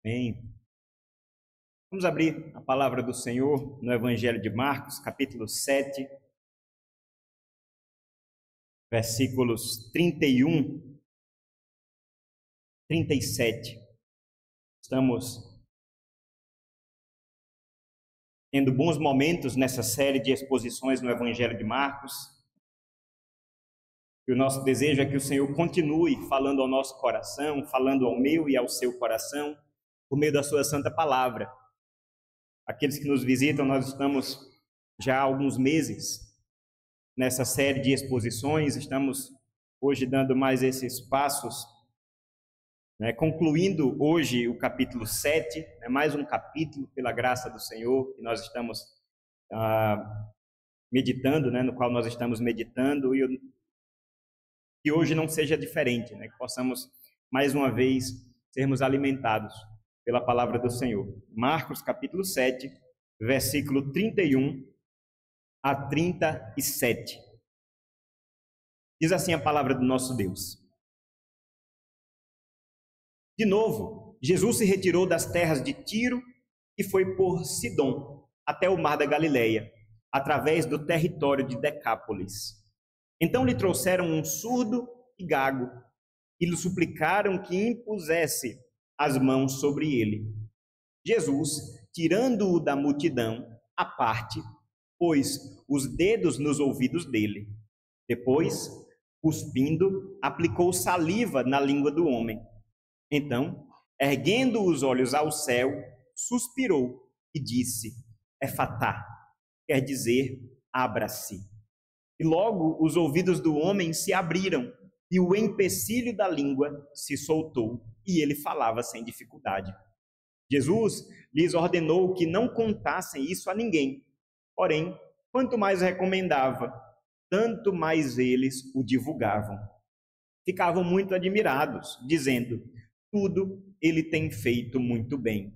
Bem, vamos abrir a palavra do Senhor no Evangelho de Marcos, capítulo 7, versículos 31, 37. Estamos tendo bons momentos nessa série de exposições no Evangelho de Marcos. E o nosso desejo é que o Senhor continue falando ao nosso coração, falando ao meu e ao seu coração, por meio da sua santa palavra. Aqueles que nos visitam, nós estamos já há alguns meses nessa série de exposições, estamos hoje dando mais esses passos, concluindo hoje o capítulo 7, mais um capítulo pela graça do Senhor, que nós estamos meditando, no qual nós estamos meditando, e que hoje não seja diferente, que possamos mais uma vez sermos alimentados pela palavra do Senhor. Marcos capítulo 7, versículo 31 a 37. Diz assim a palavra do nosso Deus. De novo, Jesus se retirou das terras de Tiro e foi por Sidom até o mar da Galileia, através do território de Decápolis. Então lhe trouxeram um surdo e gago e lhe suplicaram que impusesse as mãos sobre ele. Jesus, tirando-o da multidão à parte, pôs os dedos nos ouvidos dele. Depois, cuspindo, aplicou saliva na língua do homem. Então, erguendo os olhos ao céu, suspirou e disse: Efatá, quer dizer, abra-se. E logo os ouvidos do homem se abriram e o empecilho da língua se soltou e ele falava sem dificuldade. Jesus lhes ordenou que não contassem isso a ninguém. Porém, quanto mais recomendava, tanto mais eles o divulgavam. Ficavam muito admirados, dizendo: tudo ele tem feito muito bem.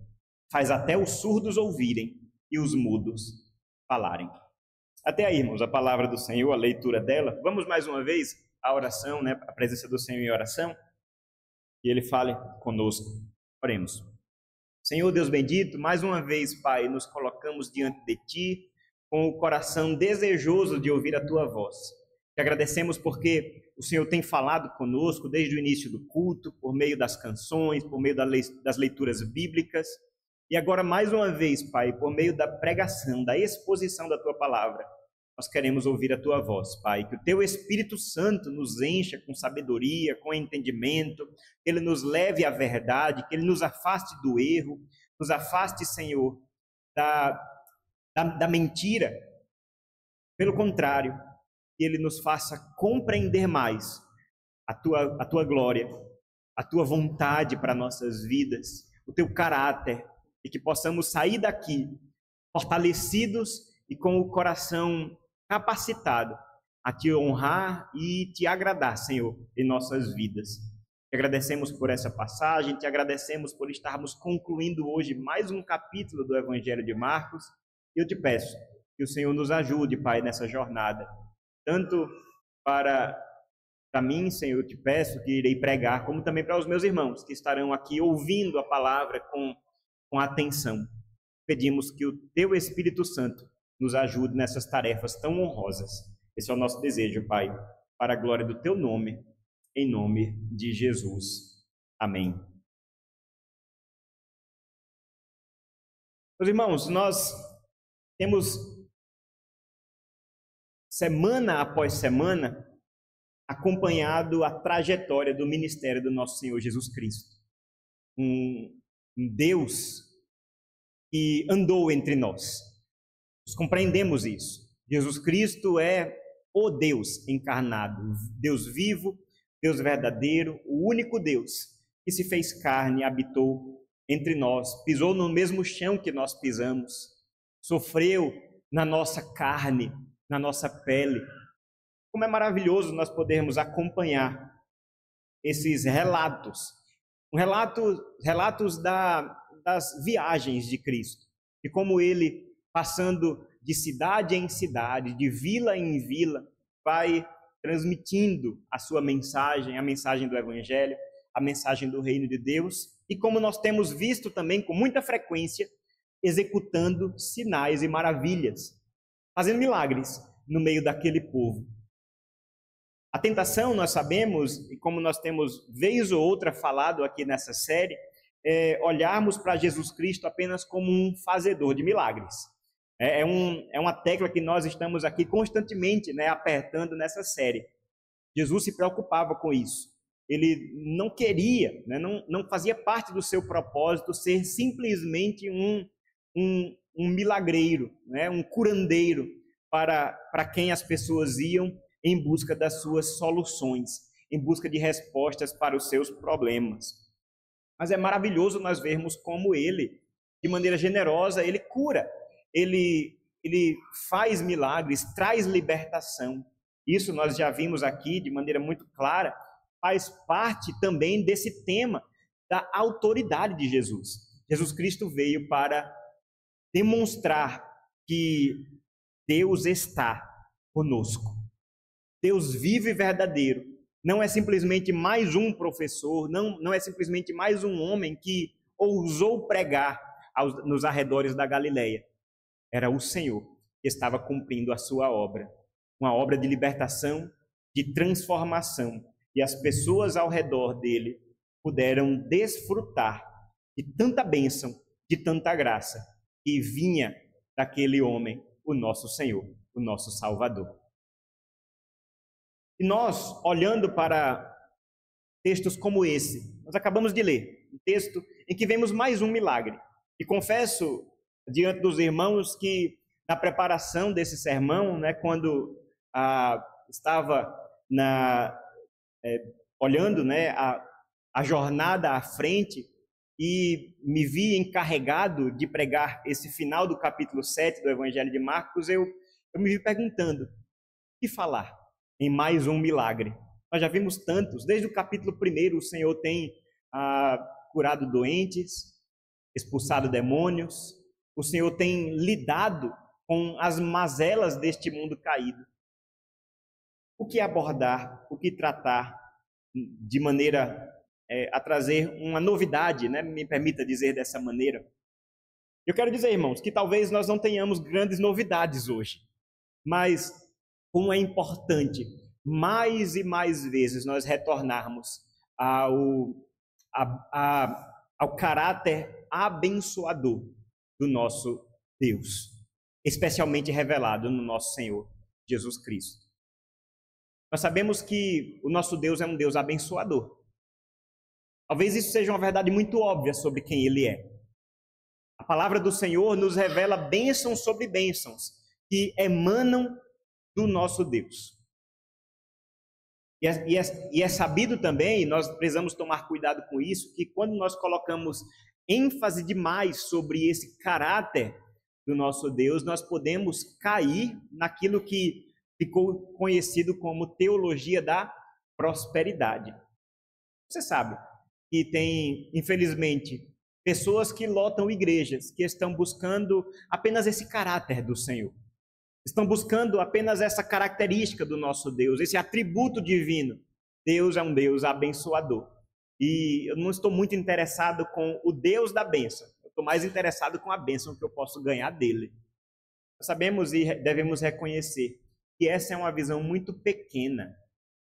Faz até os surdos ouvirem e os mudos falarem. Até aí, irmãos, a palavra do Senhor, a leitura dela. Vamos mais uma vez à oração, a presença do Senhor em oração. E Ele fale conosco. Oremos. Senhor Deus bendito, mais uma vez, Pai, nos colocamos diante de Ti com o coração desejoso de ouvir a Tua voz. Te agradecemos porque o Senhor tem falado conosco desde o início do culto, por meio das canções, por meio das leituras bíblicas. E agora, mais uma vez, Pai, por meio da pregação, da exposição da Tua palavra, nós queremos ouvir a Tua voz, Pai, que o Teu Espírito Santo nos encha com sabedoria, com entendimento, que Ele nos leve à verdade, que Ele nos afaste do erro, nos afaste, Senhor, da mentira. Pelo contrário, que Ele nos faça compreender mais a tua glória, a Tua vontade para nossas vidas, o Teu caráter, e que possamos sair daqui fortalecidos e com o coração capacitado a Te honrar e Te agradar, Senhor, em nossas vidas. Te agradecemos por essa passagem, Te agradecemos por estarmos concluindo hoje mais um capítulo do Evangelho de Marcos, e eu Te peço que o Senhor nos ajude, Pai, nessa jornada, tanto para mim, Senhor, eu Te peço que irei pregar, como também para os meus irmãos que estarão aqui ouvindo a palavra com atenção. Pedimos que o Teu Espírito Santo nos ajude nessas tarefas tão honrosas. Esse é o nosso desejo, Pai, para a glória do Teu nome, em nome de Jesus. Amém. Meus irmãos, nós temos semana após semana acompanhado a trajetória do ministério do nosso Senhor Jesus Cristo. Um Deus que andou entre nós. Nós compreendemos isso. Jesus Cristo é o Deus encarnado, Deus vivo, Deus verdadeiro, o único Deus que se fez carne e habitou entre nós, pisou no mesmo chão que nós pisamos, sofreu na nossa carne, na nossa pele. Como é maravilhoso nós podermos acompanhar esses relatos, relatos das viagens de Cristo, de como Ele, passando de cidade em cidade, de vila em vila, vai transmitindo a sua mensagem, a mensagem do Evangelho, a mensagem do reino de Deus e, como nós temos visto também com muita frequência, executando sinais e maravilhas, fazendo milagres no meio daquele povo. A tentação, nós sabemos, e como nós temos vez ou outra falado aqui nessa série, é olharmos para Jesus Cristo apenas como um fazedor de milagres. É uma tecla que nós estamos aqui constantemente, apertando nessa série. Jesus se preocupava com isso. Ele não queria, não fazia parte do seu propósito ser simplesmente um milagreiro, um curandeiro para quem as pessoas iam em busca das suas soluções, em busca de respostas para os seus problemas. Mas é maravilhoso nós vermos como ele, de maneira generosa, ele cura, ele faz milagres, traz libertação. Isso nós já vimos aqui de maneira muito clara, faz parte também desse tema da autoridade de Jesus. Jesus Cristo veio para demonstrar que Deus está conosco. Deus vivo e verdadeiro. Não é simplesmente mais um professor, não é simplesmente mais um homem que ousou pregar nos arredores da Galileia. Era o Senhor que estava cumprindo a sua obra. Uma obra de libertação, de transformação. E as pessoas ao redor dele puderam desfrutar de tanta bênção, de tanta graça, que vinha daquele homem, o nosso Senhor, o nosso Salvador. E nós, olhando para textos como esse, nós acabamos de ler um texto em que vemos mais um milagre. E confesso diante dos irmãos que na preparação desse sermão, quando estava olhando a jornada à frente e me vi encarregado de pregar esse final do capítulo 7 do Evangelho de Marcos, eu me vi perguntando, o que falar em mais um milagre? Nós já vimos tantos, desde o capítulo 1 o Senhor tem curado doentes, expulsado demônios, o Senhor tem lidado com as mazelas deste mundo caído. O que abordar, o que tratar de maneira a trazer uma novidade, me permita dizer dessa maneira. Eu quero dizer, irmãos, que talvez nós não tenhamos grandes novidades hoje, mas como é importante mais e mais vezes nós retornarmos ao caráter abençoador do nosso Deus, especialmente revelado no nosso Senhor Jesus Cristo. Nós sabemos que o nosso Deus é um Deus abençoador. Talvez isso seja uma verdade muito óbvia sobre quem Ele é. A palavra do Senhor nos revela bênçãos sobre bênçãos que emanam do nosso Deus. E é sabido também, e nós precisamos tomar cuidado com isso, que quando nós colocamos ênfase demais sobre esse caráter do nosso Deus, nós podemos cair naquilo que ficou conhecido como teologia da prosperidade. Você sabe que tem, infelizmente, pessoas que lotam igrejas, que estão buscando apenas esse caráter do Senhor. Estão buscando apenas essa característica do nosso Deus, esse atributo divino. Deus é um Deus abençoador. E eu não estou muito interessado com o Deus da bênção. Eu estou mais interessado com a bênção que eu posso ganhar dele. Nós sabemos e devemos reconhecer que essa é uma visão muito pequena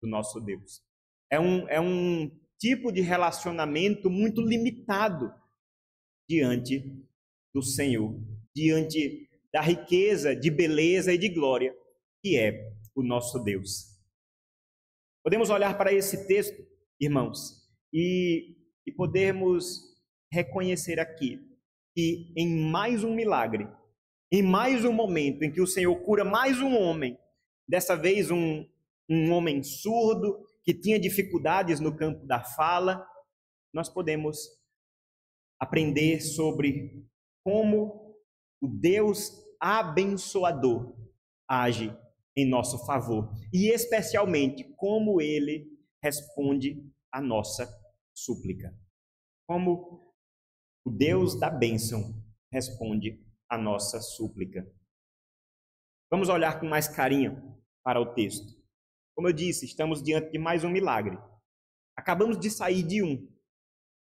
do nosso Deus. É um tipo de relacionamento muito limitado diante do Senhor, diante da riqueza, de beleza e de glória que é o nosso Deus. Podemos olhar para esse texto, irmãos, e podermos reconhecer aqui que em mais um milagre, em mais um momento em que o Senhor cura mais um homem, dessa vez um homem surdo, que tinha dificuldades no campo da fala, nós podemos aprender sobre como o Deus abençoador age em nosso favor e especialmente como ele responde a nossa súplica. Como o Deus da bênção responde a nossa súplica. Vamos olhar com mais carinho para o texto. Como eu disse, estamos diante de mais um milagre. Acabamos de sair de um.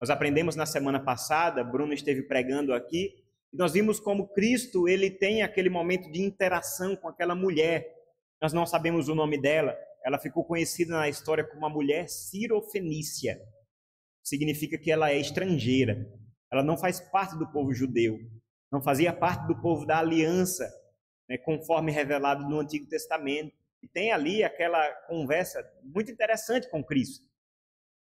Nós aprendemos na semana passada, Bruno esteve pregando aqui, e nós vimos como Cristo, ele tem aquele momento de interação com aquela mulher. Nós não sabemos o nome dela, ela ficou conhecida na história como uma mulher cirofenícia. Significa que ela é estrangeira. Ela não faz parte do povo judeu, não fazia parte do povo da aliança, né, conforme revelado no Antigo Testamento. E tem ali aquela conversa muito interessante com Cristo.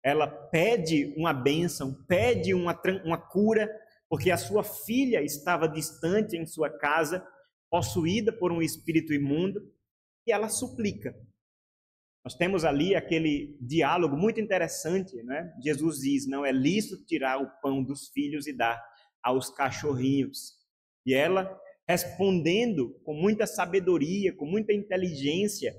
Ela pede uma bênção, pede uma cura, porque a sua filha estava distante em sua casa, possuída por um espírito imundo, e ela suplica. Nós temos ali aquele diálogo muito interessante, né? Jesus diz, não é lícito tirar o pão dos filhos e dar aos cachorrinhos. E ela, respondendo com muita sabedoria, com muita inteligência,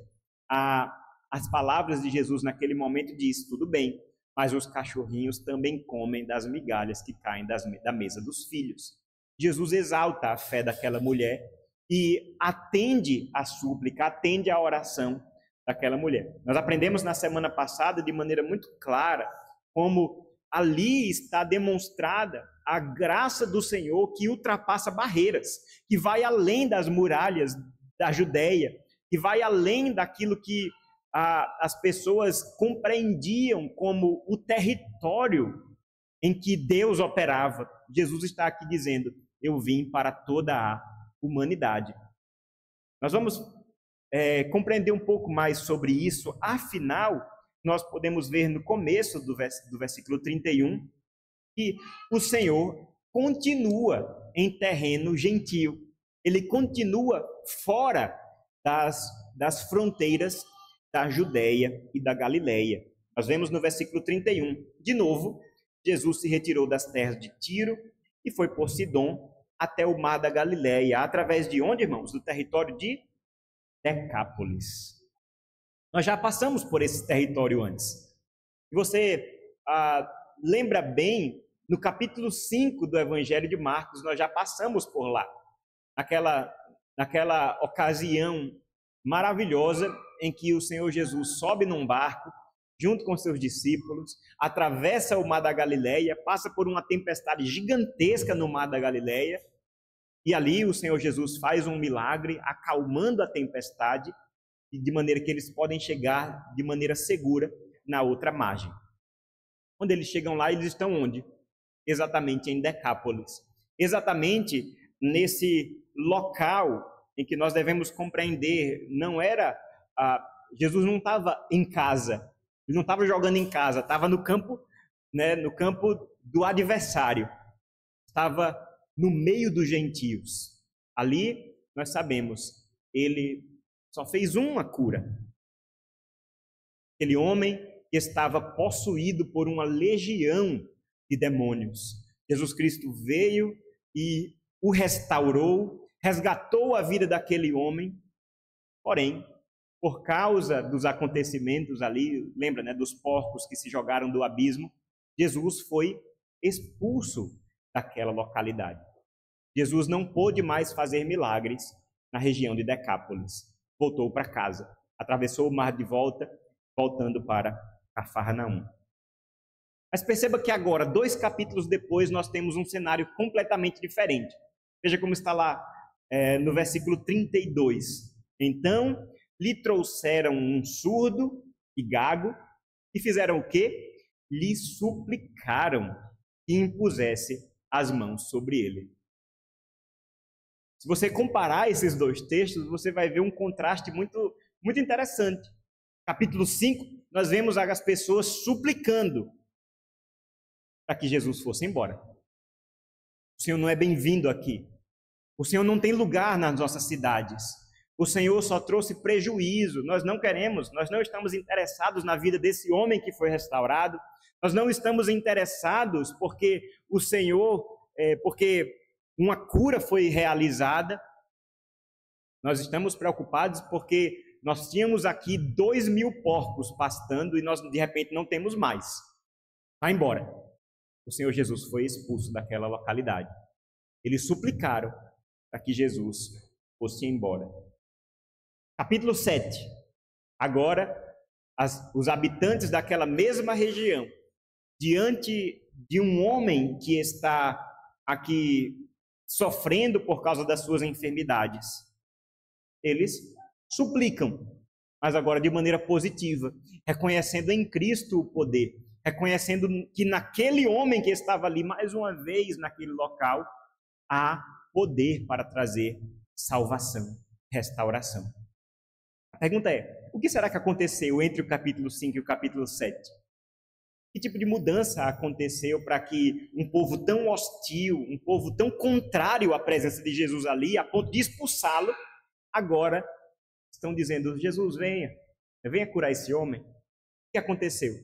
as palavras de Jesus naquele momento diz, tudo bem, mas os cachorrinhos também comem das migalhas que caem da mesa dos filhos. Jesus exalta a fé daquela mulher e atende a súplica, atende a oração daquela mulher. Nós aprendemos na semana passada de maneira muito clara como ali está demonstrada a graça do Senhor que ultrapassa barreiras, que vai além das muralhas da Judéia, que vai além daquilo que as pessoas compreendiam como o território em que Deus operava. Jesus está aqui dizendo, eu vim para toda a humanidade. Nós vamos compreender um pouco mais sobre isso. Afinal, nós podemos ver no começo do versículo 31 que o Senhor continua em terreno gentio. Ele continua fora das fronteiras da Judéia e da Galileia. Nós vemos no versículo 31, de novo, Jesus se retirou das terras de Tiro e foi por Sidom até o mar da Galileia. Através de onde, irmãos? Do território de Decápolis. Nós já passamos por esse território antes. E você lembra bem, no capítulo 5 do Evangelho de Marcos, nós já passamos por lá. Naquela ocasião maravilhosa em que o Senhor Jesus sobe num barco, junto com seus discípulos, atravessa o mar da Galileia, passa por uma tempestade gigantesca no mar da Galileia, e ali o Senhor Jesus faz um milagre, acalmando a tempestade, de maneira que eles podem chegar de maneira segura na outra margem. Quando eles chegam lá, eles estão onde? Exatamente em Decápolis. Exatamente nesse local em que nós devemos compreender, Jesus não estava em casa, ele não estava jogando em casa, estava no campo, né, no campo do adversário, estava no meio dos gentios. Ali, nós sabemos, ele só fez uma cura. Aquele homem que estava possuído por uma legião de demônios. Jesus Cristo veio e o restaurou, resgatou a vida daquele homem, porém, por causa dos acontecimentos ali, lembra, né, dos porcos que se jogaram do abismo, Jesus foi expulso daquela localidade. Jesus não pôde mais fazer milagres na região de Decápolis. Voltou para casa, atravessou o mar de volta, voltando para Cafarnaum. Mas perceba que agora, 2 capítulos depois, nós temos um cenário completamente diferente. Veja como está lá no versículo 32. Então, lhe trouxeram um surdo e gago e fizeram o quê? Lhe suplicaram que impusesse as mãos sobre ele. Se você comparar esses 2 textos, você vai ver um contraste muito, muito interessante. Capítulo 5, nós vemos as pessoas suplicando para que Jesus fosse embora. O Senhor não é bem-vindo aqui. O Senhor não tem lugar nas nossas cidades. O Senhor só trouxe prejuízo. Nós não queremos, nós não estamos interessados na vida desse homem que foi restaurado. Nós não estamos interessados porque o Senhor, porque uma cura foi realizada. Nós estamos preocupados porque nós tínhamos aqui 2.000 porcos pastando e nós de repente não temos mais. Vai embora. O Senhor Jesus foi expulso daquela localidade. Eles suplicaram para que Jesus fosse embora. Capítulo 7. Agora, os habitantes daquela mesma região, diante de um homem que está aqui sofrendo por causa das suas enfermidades, eles suplicam, mas agora de maneira positiva, reconhecendo em Cristo o poder, reconhecendo que naquele homem que estava ali, mais uma vez naquele local, há poder para trazer salvação, restauração. A pergunta é, o que será que aconteceu entre o capítulo 5 e o capítulo 7? Que tipo de mudança aconteceu para que um povo tão hostil, um povo tão contrário à presença de Jesus ali, a ponto de expulsá-lo, agora estão dizendo, Jesus, venha curar esse homem? O que aconteceu?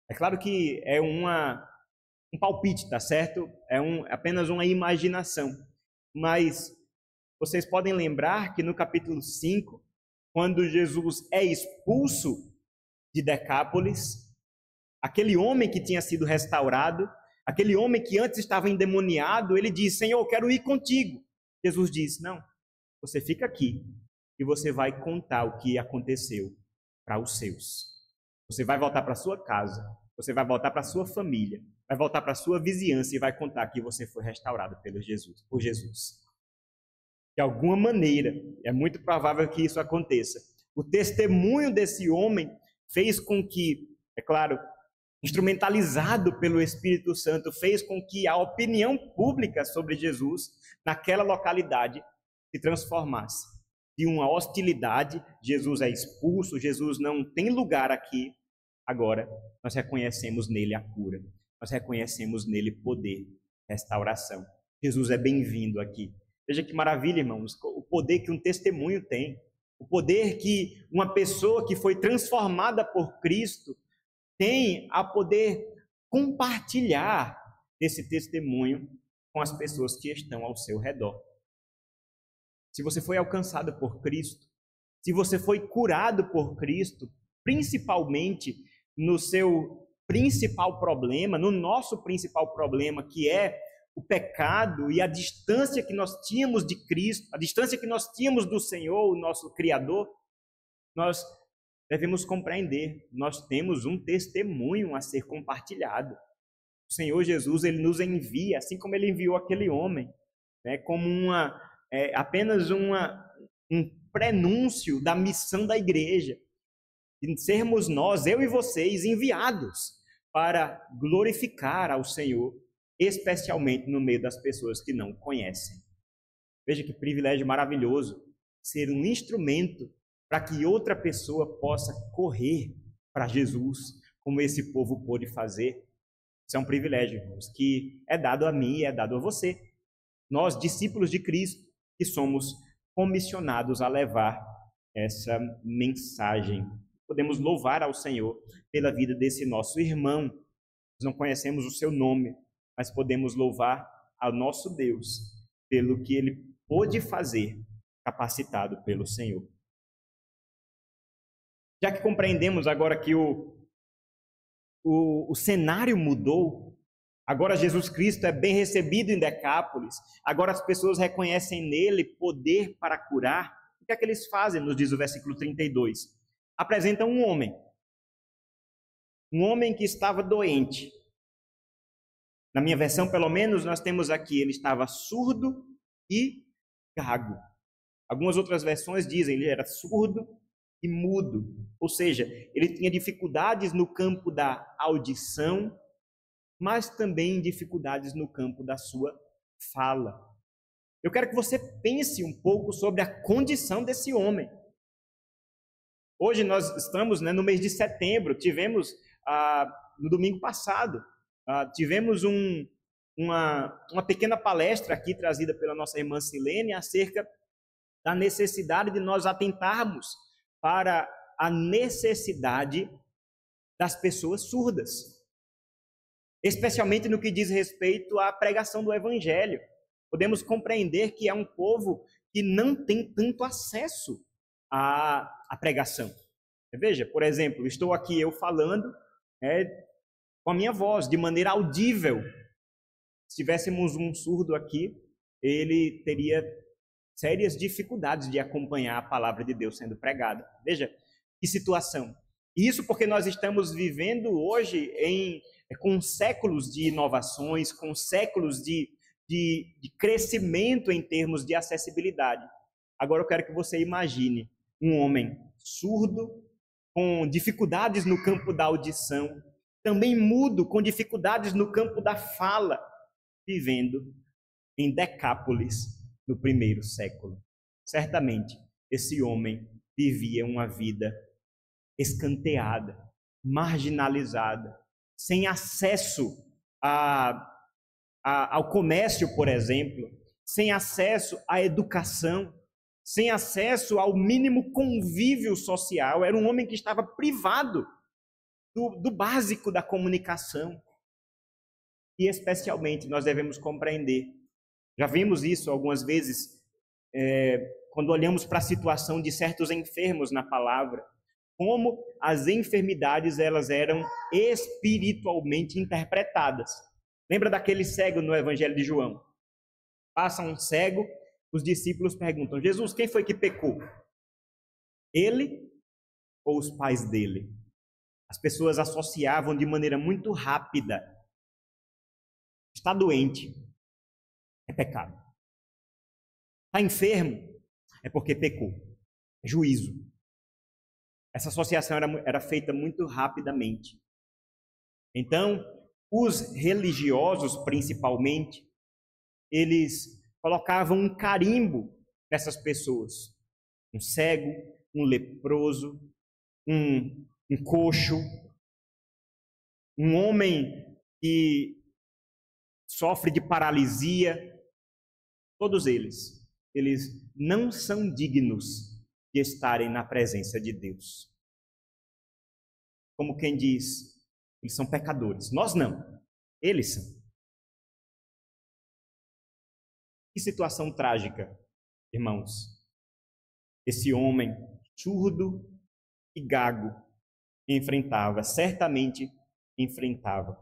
É claro que é um palpite, tá certo? É apenas uma imaginação. Mas vocês podem lembrar que no capítulo 5, quando Jesus é expulso de Decápolis, aquele homem que tinha sido restaurado, aquele homem que antes estava endemoniado, ele diz, Senhor, eu quero ir contigo. Jesus diz, não, você fica aqui e você vai contar o que aconteceu para os seus. Você vai voltar para sua casa, você vai voltar para sua família, vai voltar para sua vizinhança e vai contar que você foi restaurado por Jesus. De alguma maneira, é muito provável que isso aconteça. O testemunho desse homem fez com que, é claro, instrumentalizado pelo Espírito Santo, fez com que a opinião pública sobre Jesus naquela localidade se transformasse. De uma hostilidade, Jesus é expulso, Jesus não tem lugar aqui. Agora, nós reconhecemos nele a cura, nós reconhecemos nele poder, restauração. Jesus é bem-vindo aqui. Veja que maravilha, irmãos, o poder que um testemunho tem, o poder que uma pessoa que foi transformada por Cristo tem a poder compartilhar esse testemunho com as pessoas que estão ao seu redor. Se você foi alcançado por Cristo, se você foi curado por Cristo, principalmente no seu principal problema, no nosso principal problema, que é o pecado e a distância que nós tínhamos de Cristo, a distância que nós tínhamos do Senhor, o nosso Criador, nós devemos compreender, nós temos um testemunho a ser compartilhado. O Senhor Jesus, ele nos envia, assim como ele enviou aquele homem, né, como apenas um prenúncio da missão da igreja, de sermos nós, eu e vocês, enviados para glorificar ao Senhor, especialmente no meio das pessoas que não conhecem. Veja que privilégio maravilhoso ser um instrumento para que outra pessoa possa correr para Jesus, como esse povo pôde fazer. Isso é um privilégio, irmãos, que é dado a mim e é dado a você. Nós, discípulos de Cristo, que somos comissionados a levar essa mensagem. Podemos louvar ao Senhor pela vida desse nosso irmão. Nós não conhecemos o seu nome, mas podemos louvar ao nosso Deus pelo que ele pôde fazer, capacitado pelo Senhor. Já que compreendemos agora que o cenário mudou, agora Jesus Cristo é bem recebido em Decápolis, agora as pessoas reconhecem nele poder para curar, o que é que eles fazem? Nos diz o versículo 32. Apresentam um homem que estava doente. Na minha versão, pelo menos, nós temos aqui, ele estava surdo e gago. Algumas outras versões dizem ele era surdo e mudo, ou seja, ele tinha dificuldades no campo da audição, mas também dificuldades no campo da sua fala. Eu quero que você pense um pouco sobre a condição desse homem. Hoje nós estamos, no mês de setembro, tivemos, no domingo passado, tivemos uma pequena palestra aqui trazida pela nossa irmã Silene acerca da necessidade de nós atentarmos para a necessidade das pessoas surdas, especialmente no que diz respeito à pregação do Evangelho. Podemos compreender que é um povo que não tem tanto acesso à pregação. Veja, por exemplo, estou aqui eu falando com a minha voz, de maneira audível. Se tivéssemos um surdo aqui, ele teria sérias dificuldades de acompanhar a palavra de Deus sendo pregada. Veja que situação. Isso porque nós estamos vivendo hoje com séculos de inovações, com séculos de crescimento em termos de acessibilidade. Agora eu quero que você imagine um homem surdo, com dificuldades no campo da audição, também mudo, com dificuldades no campo da fala, vivendo em Decápolis no primeiro século. Certamente, esse homem vivia uma vida escanteada, marginalizada, sem acesso ao comércio, por exemplo, sem acesso à educação, sem acesso ao mínimo convívio social. Era um homem que estava privado do básico da comunicação. E especialmente nós devemos compreender, já vimos isso algumas vezes, quando olhamos para a situação de certos enfermos na palavra, como as enfermidades elas eram espiritualmente interpretadas. Lembra daquele cego no Evangelho de João? Passa um cego, os discípulos perguntam: Jesus, quem foi que pecou? Ele ou os pais dele? As pessoas associavam de maneira muito rápida. Está doente, é pecado. Está enfermo, é porque pecou. É juízo. Essa associação era feita muito rapidamente. Então, os religiosos, principalmente, eles colocavam um carimbo nessas pessoas. Um cego, um leproso, um coxo, um homem que sofre de paralisia. Todos eles não são dignos de estarem na presença de Deus. Como quem diz, eles são pecadores. Nós não, eles são. Que situação trágica, irmãos. Esse homem surdo e gago enfrentava, certamente enfrentava.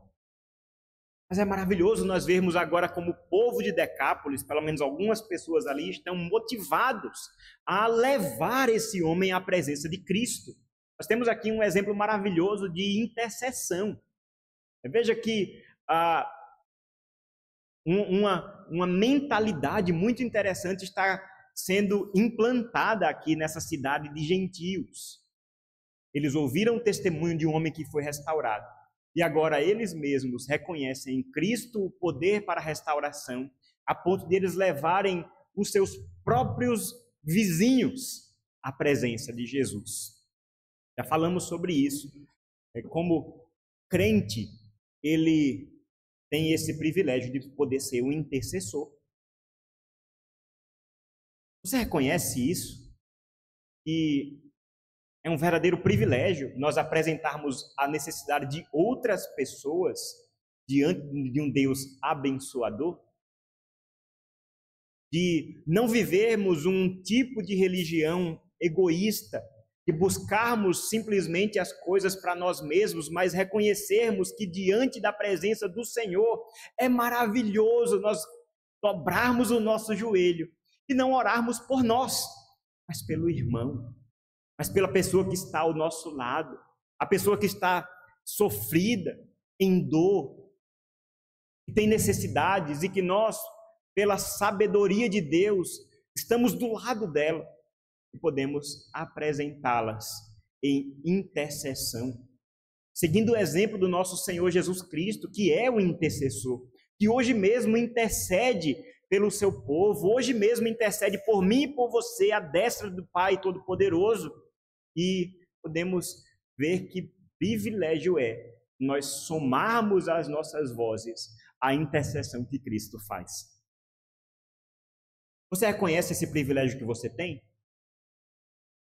Mas é maravilhoso nós vermos agora como o povo de Decápolis, pelo menos algumas pessoas ali, estão motivados a levar esse homem à presença de Cristo. Nós temos aqui um exemplo maravilhoso de intercessão. Veja que uma mentalidade muito interessante está sendo implantada aqui nessa cidade de gentios. Eles ouviram o testemunho de um homem que foi restaurado. E agora eles mesmos reconhecem em Cristo o poder para a restauração, a ponto de eles levarem os seus próprios vizinhos à presença de Jesus. Já falamos sobre isso. Como crente, ele tem esse privilégio de poder ser um intercessor. Você reconhece isso? E é um verdadeiro privilégio nós apresentarmos a necessidade de outras pessoas diante de um Deus abençoador, de não vivermos um tipo de religião egoísta, de buscarmos simplesmente as coisas para nós mesmos, mas reconhecermos que diante da presença do Senhor é maravilhoso nós dobrarmos o nosso joelho e não orarmos por nós, mas pelo irmão, mas pela pessoa que está ao nosso lado, a pessoa que está sofrida, em dor, que tem necessidades e que nós, pela sabedoria de Deus, estamos do lado dela e podemos apresentá-las em intercessão, seguindo o exemplo do nosso Senhor Jesus Cristo, que é o intercessor, que hoje mesmo intercede pelo seu povo, hoje mesmo intercede por mim e por você, à destra do Pai Todo-Poderoso. E podemos ver que privilégio é nós somarmos as nossas vozes à intercessão que Cristo faz. Você reconhece esse privilégio que você tem?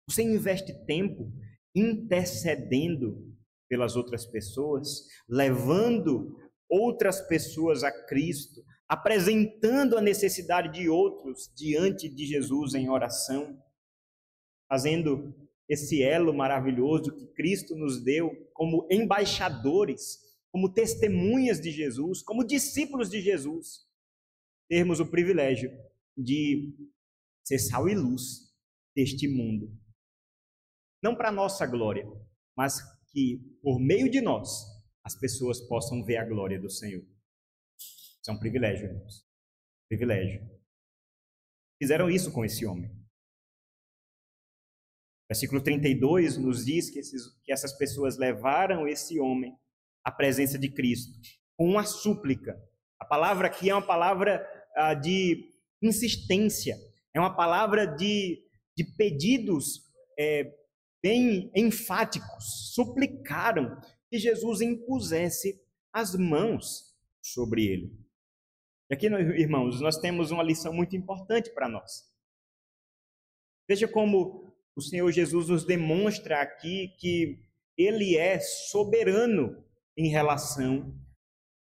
Você investe tempo intercedendo pelas outras pessoas, levando outras pessoas a Cristo, apresentando a necessidade de outros diante de Jesus em oração, fazendo esse elo maravilhoso que Cristo nos deu como embaixadores, como testemunhas de Jesus, como discípulos de Jesus, termos o privilégio de ser sal e luz deste mundo. Não para nossa glória, mas que, por meio de nós, as pessoas possam ver a glória do Senhor. Isso é um privilégio, irmãos. Privilégio. Fizeram isso com esse homem. Versículo 32 nos diz que essas pessoas levaram esse homem à presença de Cristo com uma súplica. A palavra aqui é uma palavra de insistência, é uma palavra de pedidos bem enfáticos. Suplicaram que Jesus impusesse as mãos sobre ele. E aqui, irmãos, nós temos uma lição muito importante para nós. Veja como o Senhor Jesus nos demonstra aqui que Ele é soberano em relação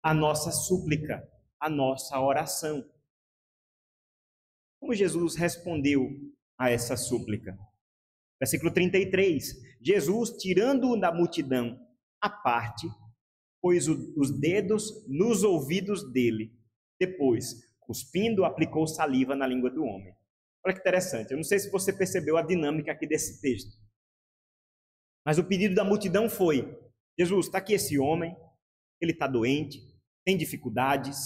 à nossa súplica, à nossa oração. Como Jesus respondeu a essa súplica? Versículo 33. Jesus, tirando-o da multidão à parte, pôs os dedos nos ouvidos dele. Depois, cuspindo, aplicou saliva na língua do homem. Olha que interessante. Eu não sei se você percebeu a dinâmica aqui desse texto. Mas o pedido da multidão foi: Jesus, está aqui esse homem, ele está doente, tem dificuldades,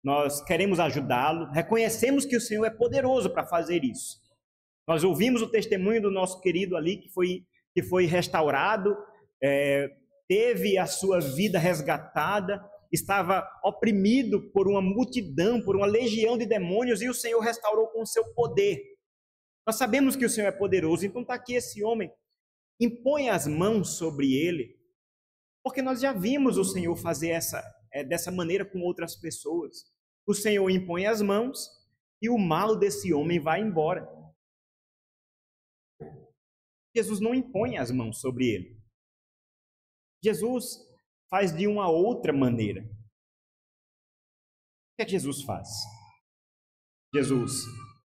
nós queremos ajudá-lo, reconhecemos que o Senhor é poderoso para fazer isso. Nós ouvimos o testemunho do nosso querido ali, que foi restaurado, teve a sua vida resgatada, estava oprimido por uma multidão, por uma legião de demônios, e o Senhor restaurou com o seu poder. Nós sabemos que o Senhor é poderoso, então está aqui esse homem, impõe as mãos sobre ele, porque nós já vimos o Senhor fazer dessa maneira com outras pessoas. O Senhor impõe as mãos e o mal desse homem vai embora. Jesus não impõe as mãos sobre ele. Jesus faz de uma outra maneira. O que é que Jesus faz? Jesus,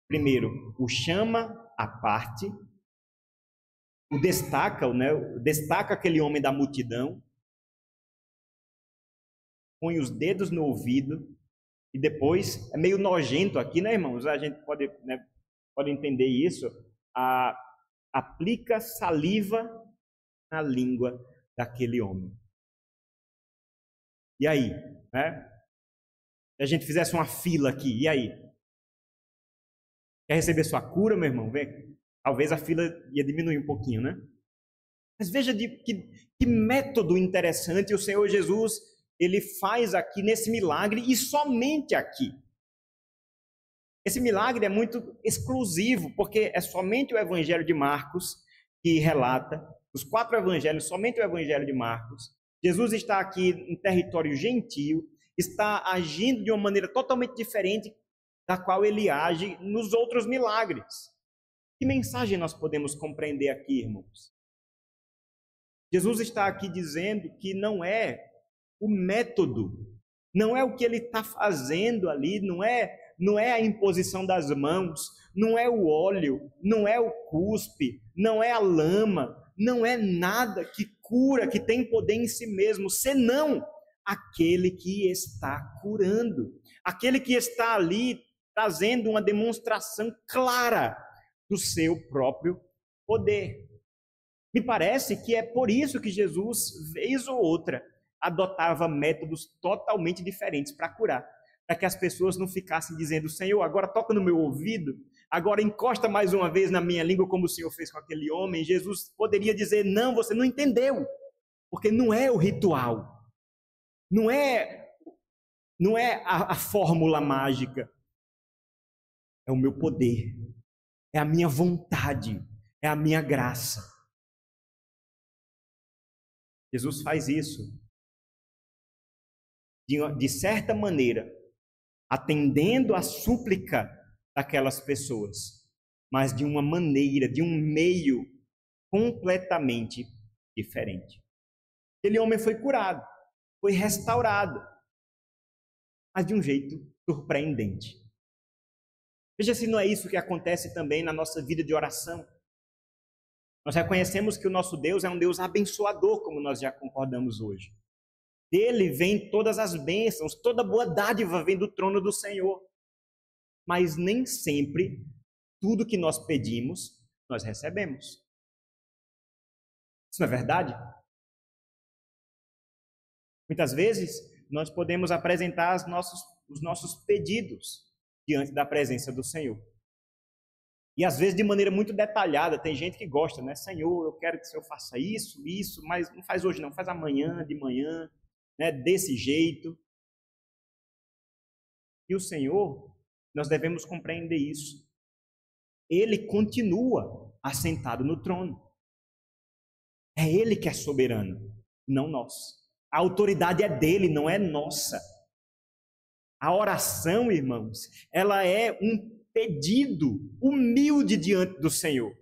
primeiro, o chama à parte, o destaca aquele homem da multidão, põe os dedos no ouvido e depois, é meio nojento aqui, né, irmãos? A gente pode entender isso. Aplica saliva na língua daquele homem. E aí, né? Se a gente fizesse uma fila aqui, e aí? Quer receber sua cura, meu irmão? Vem. Talvez a fila ia diminuir um pouquinho, né? Mas veja que método interessante o Senhor Jesus, ele faz aqui nesse milagre e somente aqui. Esse milagre é muito exclusivo, porque é somente o Evangelho de Marcos que relata, os 4 evangelhos, somente o Evangelho de Marcos. Jesus está aqui em território gentio, está agindo de uma maneira totalmente diferente da qual ele age nos outros milagres. Que mensagem nós podemos compreender aqui, irmãos? Jesus está aqui dizendo que não é o método, não é o que ele está fazendo ali, não é a imposição das mãos, não é o óleo, não é o cuspe, não é a lama, não é nada que cura, que tem poder em si mesmo, senão aquele que está curando, aquele que está ali trazendo uma demonstração clara do seu próprio poder. Me parece que é por isso que Jesus, vez ou outra, adotava métodos totalmente diferentes para curar, para que as pessoas não ficassem dizendo: Senhor, agora toca no meu ouvido, agora encosta mais uma vez na minha língua, como o Senhor fez com aquele homem. Jesus poderia dizer: não, você não entendeu, porque não é o ritual, não é a fórmula mágica, é o meu poder, é a minha vontade, é a minha graça. Jesus faz isso de certa maneira, atendendo à súplica daquelas pessoas, mas de uma maneira, de um meio completamente diferente. Aquele homem foi curado, foi restaurado, mas de um jeito surpreendente. Veja se não é isso que acontece também na nossa vida de oração. Nós reconhecemos que o nosso Deus é um Deus abençoador, como nós já concordamos hoje. Dele vem todas as bênçãos, toda boa dádiva vem do trono do Senhor. Mas nem sempre tudo que nós pedimos, nós recebemos. Isso não é verdade? Muitas vezes, nós podemos apresentar os nossos pedidos diante da presença do Senhor. E às vezes de maneira muito detalhada. Tem gente que gosta, né? Senhor, eu quero que o Senhor faça isso, mas não faz hoje não, faz amanhã, de manhã, né? Desse jeito. E o Senhor, nós devemos compreender isso. Ele continua assentado no trono. É Ele que é soberano, não nós. A autoridade é dele, não é nossa. A oração, irmãos, ela é um pedido humilde diante do Senhor.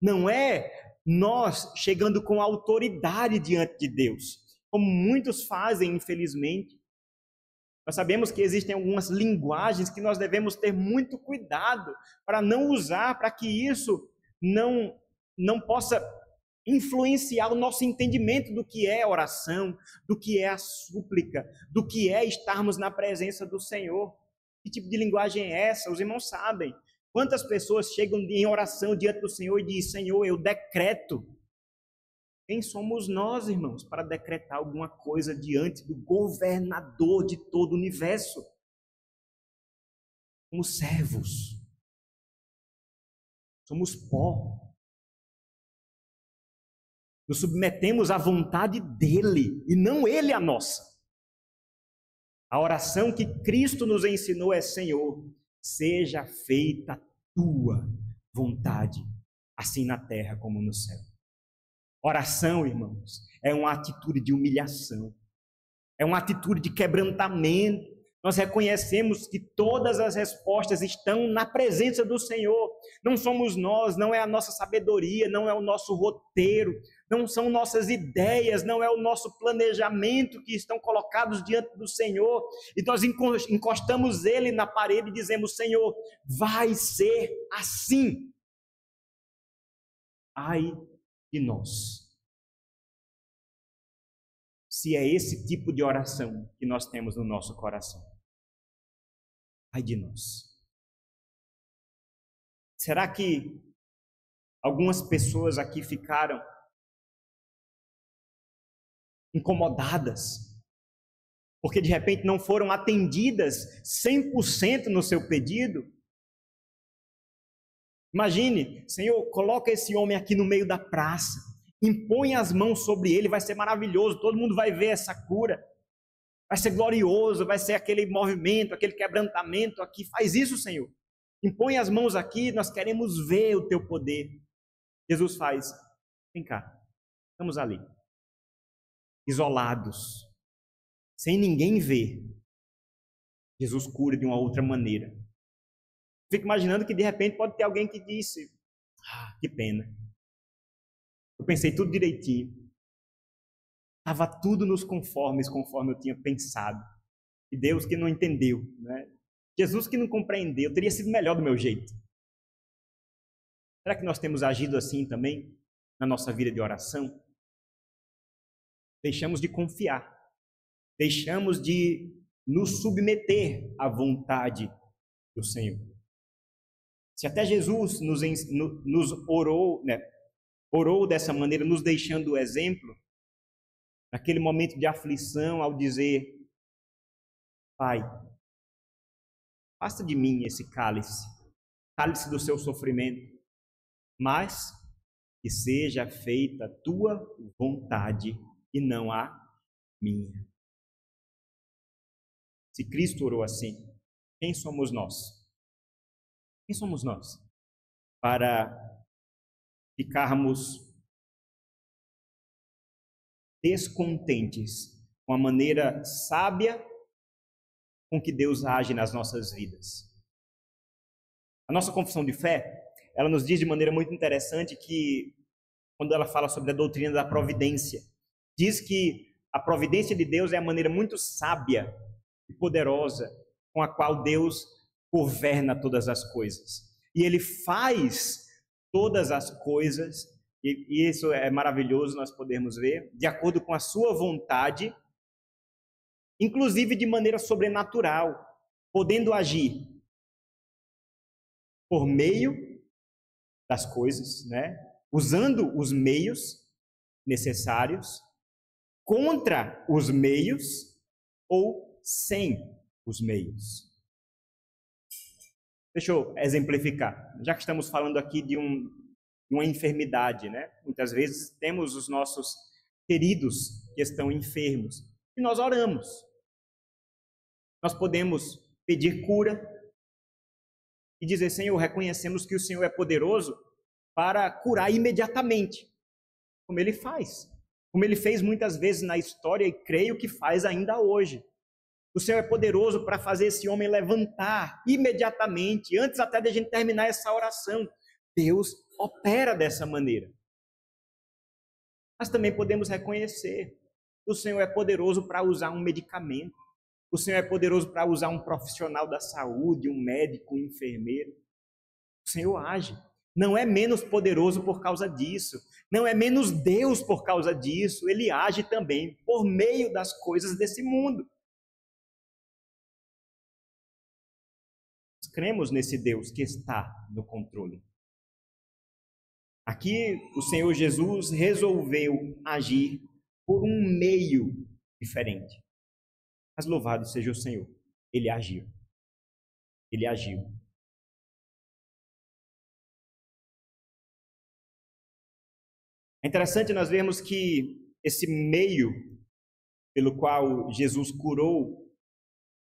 Não é nós chegando com autoridade diante de Deus, como muitos fazem, infelizmente. Nós sabemos que existem algumas linguagens que nós devemos ter muito cuidado para não usar, para que isso não possa influenciar o nosso entendimento do que é oração, do que é a súplica, do que é estarmos na presença do Senhor. Que tipo de linguagem é essa? Os irmãos sabem. Quantas pessoas chegam em oração diante do Senhor e dizem: Senhor, eu decreto. Quem somos nós, irmãos, para decretar alguma coisa diante do governador de todo o universo? Somos servos. Somos pó. Nos submetemos à vontade dele e não ele à nossa. A oração que Cristo nos ensinou é: Senhor, seja feita a tua vontade, assim na terra como no céu. Oração, irmãos, é uma atitude de humilhação, é uma atitude de quebrantamento. Nós reconhecemos que todas as respostas estão na presença do Senhor. Não somos nós, não é a nossa sabedoria, não é o nosso roteiro, não são nossas ideias, não é o nosso planejamento que estão colocados diante do Senhor. E nós encostamos ele na parede e dizemos: Senhor, vai ser assim. Ai de nós, se é esse tipo de oração que nós temos no nosso coração. Ai de nós. Será que algumas pessoas aqui ficaram incomodadas porque de repente não foram atendidas 100% no seu pedido? Imagine: Senhor, coloca esse homem aqui no meio da praça, impõe as mãos sobre ele, vai ser maravilhoso, todo mundo vai ver essa cura, vai ser glorioso, vai ser aquele movimento, aquele quebrantamento aqui. Faz isso, Senhor. Impõe as mãos aqui, nós queremos ver o teu poder. Jesus faz: vem cá, estamos ali, isolados, sem ninguém ver. Jesus cura de uma outra maneira. Fico imaginando que de repente pode ter alguém que disse: que pena, eu pensei tudo direitinho, estava tudo nos conformes, conforme eu tinha pensado, e Deus que não entendeu, né? Jesus que não compreendeu, teria sido melhor do meu jeito. Será que nós temos agido assim também na nossa vida de oração? Deixamos de confiar, deixamos de nos submeter à vontade do Senhor. Se até Jesus nos orou, né, orou dessa maneira, nos deixando o exemplo, naquele momento de aflição, ao dizer: Pai, afasta de mim esse cálice, cálice do seu sofrimento, mas que seja feita a tua vontade e não a minha. Se Cristo orou assim, quem somos nós? Quem somos nós para ficarmos descontentes com a maneira sábia com que Deus age nas nossas vidas? A nossa confissão de fé, ela nos diz de maneira muito interessante que, quando ela fala sobre a doutrina da providência, diz que a providência de Deus é a maneira muito sábia e poderosa com a qual Deus governa todas as coisas. E Ele faz todas as coisas, e isso é maravilhoso nós podermos ver, de acordo com a sua vontade, inclusive de maneira sobrenatural, podendo agir por meio das coisas, né? Usando os meios necessários, contra os meios ou sem os meios. Deixa eu exemplificar. Já que estamos falando aqui de uma enfermidade, né? Muitas vezes temos os nossos queridos que estão enfermos e nós oramos. Nós podemos pedir cura e dizer: Senhor, reconhecemos que o Senhor é poderoso para curar imediatamente, como Ele faz, como Ele fez muitas vezes na história e creio que faz ainda hoje. O Senhor é poderoso para fazer esse homem levantar imediatamente, antes até de a gente terminar essa oração. Deus opera dessa maneira. Mas também podemos reconhecer que o Senhor é poderoso para usar um medicamento. O Senhor é poderoso para usar um profissional da saúde, um médico, um enfermeiro. O Senhor age. Não é menos poderoso por causa disso. Não é menos Deus por causa disso. Ele age também por meio das coisas desse mundo. Nós cremos nesse Deus que está no controle. Aqui o Senhor Jesus resolveu agir por um meio diferente. Mas louvado seja o Senhor, Ele agiu. Ele agiu. É interessante nós vermos que esse meio pelo qual Jesus curou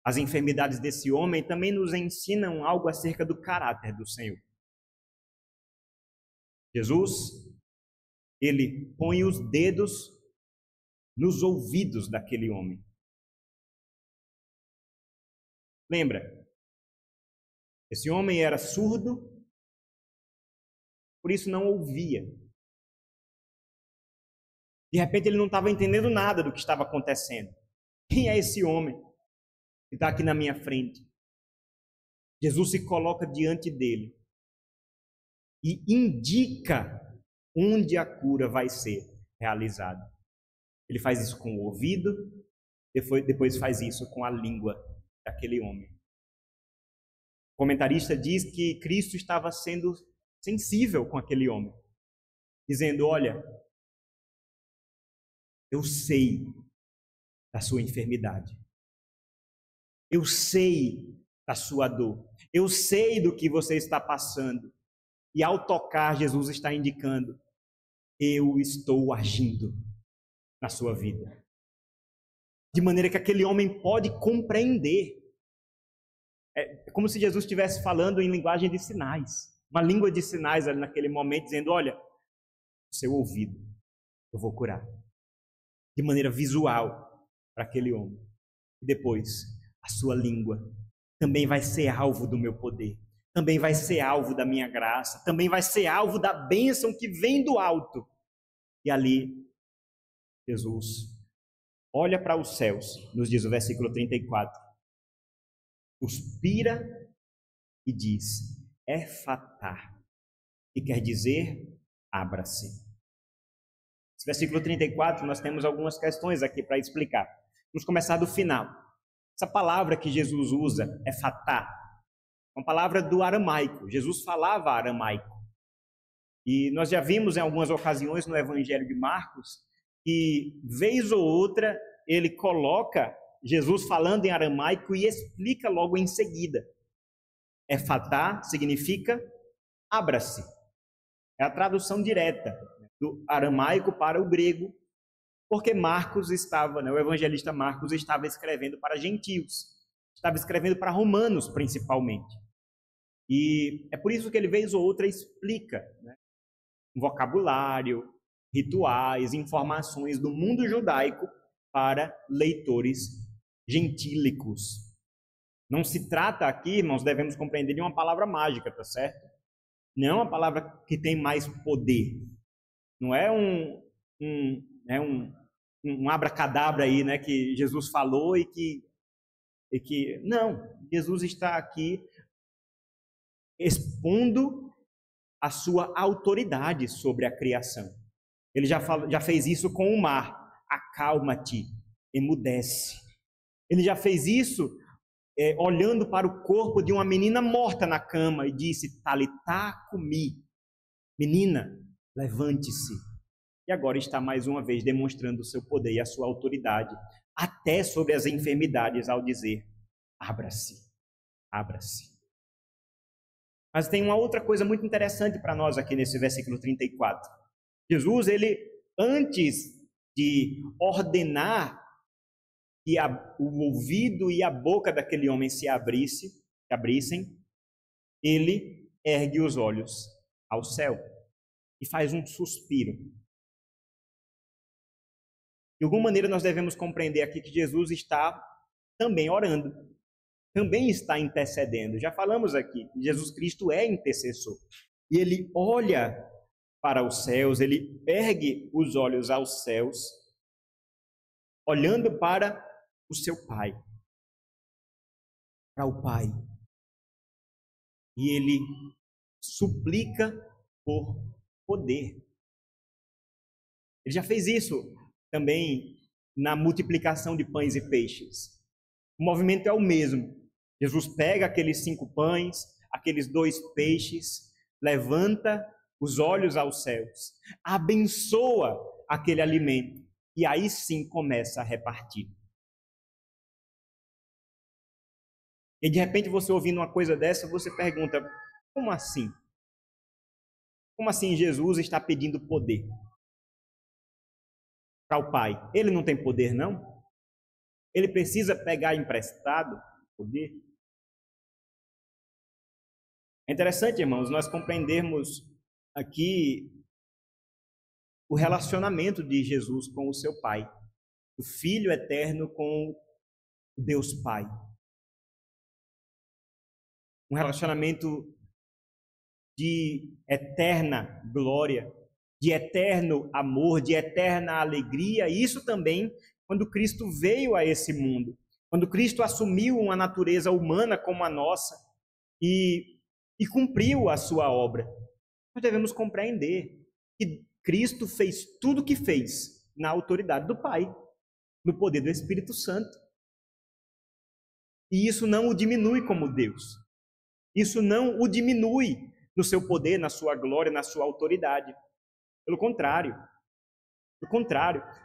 as enfermidades desse homem também nos ensinam algo acerca do caráter do Senhor. Jesus, Ele põe os dedos nos ouvidos daquele homem. Lembra? Esse homem era surdo, por isso não ouvia. De repente ele não estava entendendo nada do que estava acontecendo. Quem é esse homem que está aqui na minha frente? Jesus se coloca diante dele e indica onde a cura vai ser realizada. Ele faz isso com o ouvido, depois faz isso com a língua daquele homem. O comentarista diz que Cristo estava sendo sensível com aquele homem, dizendo: olha, eu sei da sua enfermidade, eu sei da sua dor, eu sei do que você está passando. E ao tocar, Jesus está indicando: eu estou agindo na sua vida. De maneira que aquele homem pode compreender. É como se Jesus estivesse falando em linguagem de sinais. Uma língua de sinais ali naquele momento, dizendo: olha, o seu ouvido eu vou curar. De maneira visual para aquele homem. E depois, a sua língua também vai ser alvo do meu poder. Também vai ser alvo da minha graça. Também vai ser alvo da bênção que vem do alto. E ali, Jesus olha para os céus, nos diz o versículo 34, suspira e diz: Efatá, que quer dizer abra-se. Esse versículo 34, nós temos algumas questões aqui para explicar. Vamos começar do final. Essa palavra que Jesus usa, efatá, é uma palavra do aramaico. Jesus falava aramaico. E nós já vimos em algumas ocasiões no Evangelho de Marcos que, vez ou outra, ele coloca Jesus falando em aramaico e explica logo em seguida. Efatá significa abra-se. É a tradução direta do aramaico para o grego, porque Marcos estava, o evangelista Marcos estava escrevendo para gentios, estava escrevendo para romanos principalmente. E é por isso que ele, vez ou outra, explica um vocabulário, rituais, informações do mundo judaico para leitores gentílicos. Não se trata aqui, irmãos, devemos compreender, de uma palavra mágica, tá certo? Não é uma palavra que tem mais poder. Não é um abracadabra aí, que Jesus falou e que... Não, Jesus está aqui expondo a sua autoridade sobre a criação. Ele já fez isso com o mar. Acalma-te, emudece. Ele já fez isso olhando para o corpo de uma menina morta na cama e disse: Talitá cumi, menina, levante-se. e agora está mais uma vez demonstrando o seu poder e a sua autoridade, até sobre as enfermidades, ao dizer: abra-se, abra-se. Mas tem uma outra coisa muito interessante para nós aqui nesse versículo 34. Jesus, ele, antes de ordenar que o ouvido e a boca daquele homem se abrissem, ele ergue os olhos ao céu e faz um suspiro. De alguma maneira nós devemos compreender aqui que Jesus está também orando, também está intercedendo. Já falamos aqui, Jesus Cristo é intercessor. E ele olha para os céus, ele ergue os olhos aos céus, olhando para o seu Pai, para o Pai. E ele suplica por poder. Ele já fez isso também na multiplicação de pães e peixes. O movimento é o mesmo. Jesus pega aqueles 5 pães, aqueles 2 peixes, levanta os olhos aos céus, abençoa aquele alimento e aí sim começa a repartir. E de repente você ouvindo uma coisa dessa, você pergunta: como assim? Como assim Jesus está pedindo poder para o Pai? Ele não tem poder, não? Ele precisa pegar emprestado poder? É interessante, irmãos, nós compreendermos aqui o relacionamento de Jesus com o seu Pai, o Filho eterno com o Deus Pai. Um relacionamento de eterna glória, de eterno amor, de eterna alegria. E isso também quando Cristo veio a esse mundo, quando Cristo assumiu uma natureza humana como a nossa e cumpriu a sua obra. Nós devemos compreender que Cristo fez tudo o que fez na autoridade do Pai, no poder do Espírito Santo. E isso não o diminui como Deus. Isso não o diminui no seu poder, na sua glória, na sua autoridade. Pelo contrário,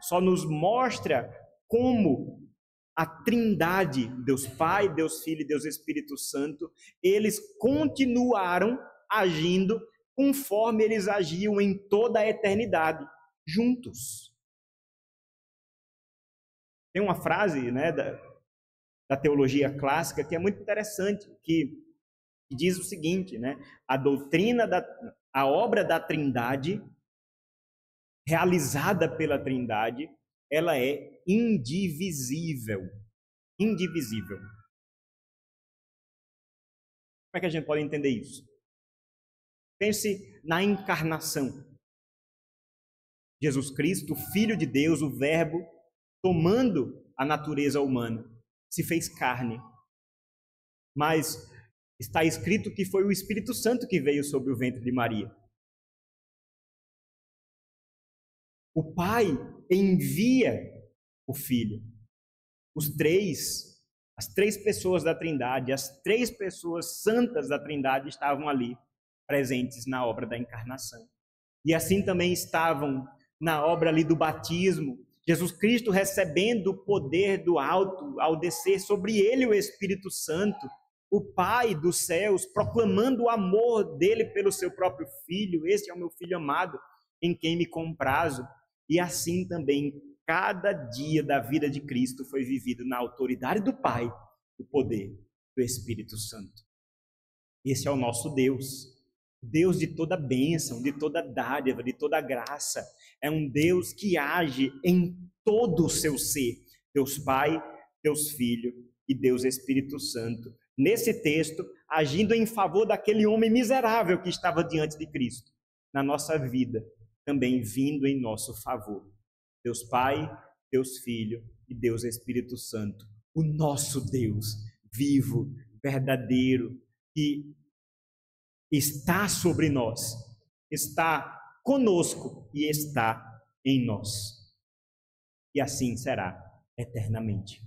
só nos mostra como a Trindade, Deus Pai, Deus Filho e Deus Espírito Santo, eles continuaram agindo conforme eles agiam em toda a eternidade, juntos. Tem uma frase, né, da teologia clássica que é muito interessante, que diz o seguinte, né? A obra da Trindade, realizada pela Trindade, ela é indivisível. Indivisível. Como é que a gente pode entender isso? Pense na encarnação. Jesus Cristo, Filho de Deus, o Verbo, tomando a natureza humana, se fez carne. Mas está escrito que foi o Espírito Santo que veio sobre o ventre de Maria. O Pai envia o Filho. As 3 pessoas da Trindade, as 3 pessoas santas da Trindade estavam ali, presentes na obra da encarnação. E assim também estavam na obra ali do batismo, Jesus Cristo recebendo o poder do alto ao descer sobre ele o Espírito Santo, o Pai dos céus proclamando o amor dele pelo seu próprio Filho: este é o meu Filho amado, em quem me comprazo. E assim também, cada dia da vida de Cristo foi vivido na autoridade do Pai, o poder do Espírito Santo. Esse é o nosso Deus, Deus de toda bênção, de toda dádiva, de toda graça. É um Deus que age em todo o seu ser, Deus Pai, Deus Filho e Deus Espírito Santo. Nesse texto, agindo em favor daquele homem miserável que estava diante de Cristo, na nossa vida, também vindo em nosso favor. Deus Pai, Deus Filho e Deus Espírito Santo. O nosso Deus vivo, verdadeiro, que está sobre nós, está conosco e está em nós. E assim será eternamente.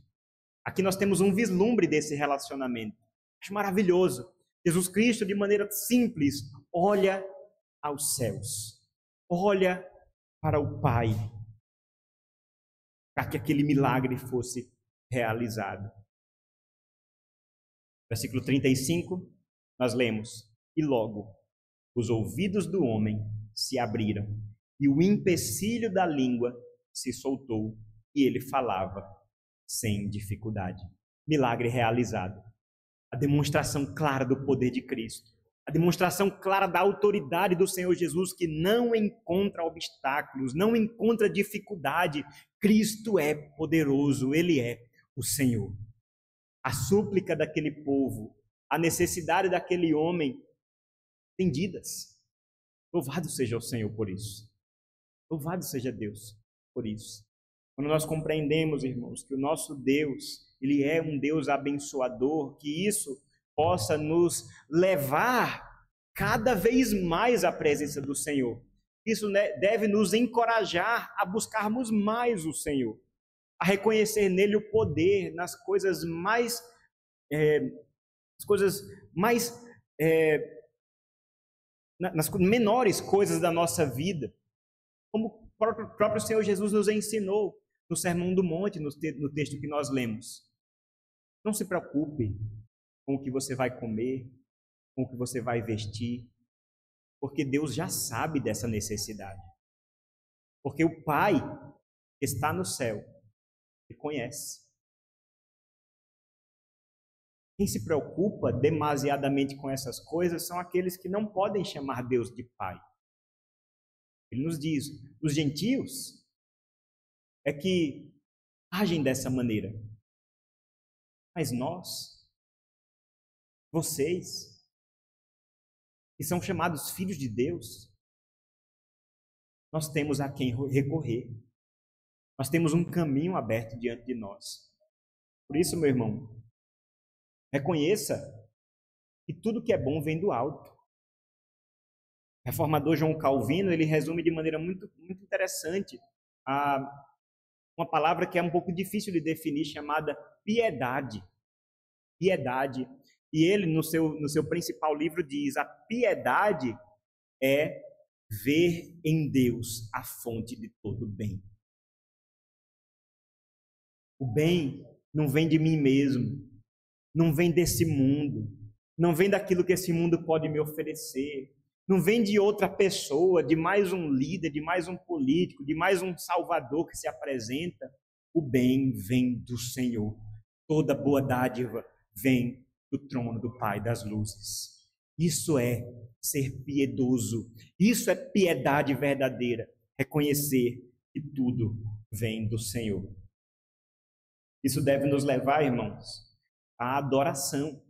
Aqui nós temos um vislumbre desse relacionamento. Acho maravilhoso. Jesus Cristo, de maneira simples, olha aos céus, olha para o Pai, para que aquele milagre fosse realizado. Versículo 35, nós lemos: e logo os ouvidos do homem se abriram, e o empecilho da língua se soltou, e ele falava sem dificuldade. Milagre realizado. A demonstração clara do poder de Cristo. A demonstração clara da autoridade do Senhor Jesus, que não encontra obstáculos, não encontra dificuldade. Cristo é poderoso, Ele é o Senhor. A súplica daquele povo, a necessidade daquele homem, atendidas. Louvado seja o Senhor por isso. Louvado seja Deus por isso. Quando nós compreendemos, irmãos, que o nosso Deus, Ele é um Deus abençoador, que isso possa nos levar cada vez mais à presença do Senhor. Isso deve nos encorajar a buscarmos mais o Senhor, a reconhecer nele o poder nas coisas mais nas menores coisas da nossa vida, como o próprio Senhor Jesus nos ensinou no Sermão do Monte, no texto que nós lemos. Não se preocupe com o que você vai comer, com o que você vai vestir, porque Deus já sabe dessa necessidade. Porque o Pai que está no céu, Ele conhece. Quem se preocupa demasiadamente com essas coisas são aqueles que não podem chamar Deus de Pai. Ele nos diz, os gentios é que agem dessa maneira. Mas nós, vocês, que são chamados filhos de Deus, nós temos a quem recorrer. Nós temos um caminho aberto diante de nós. Por isso, meu irmão, reconheça que tudo que é bom vem do alto. O reformador João Calvino, ele resume de maneira muito interessante uma palavra que é um pouco difícil de definir, chamada piedade. Piedade. E ele, no seu principal livro, diz: a piedade é ver em Deus a fonte de todo bem. O bem não vem de mim mesmo, não vem desse mundo, não vem daquilo que esse mundo pode me oferecer, não vem de outra pessoa, de mais um líder, de mais um político, de mais um salvador que se apresenta. O bem vem do Senhor. Toda boa dádiva vem do trono do Pai das luzes. Isso é ser piedoso. Isso é piedade verdadeira. Reconhecer que tudo vem do Senhor. Isso deve nos levar, irmãos, à adoração.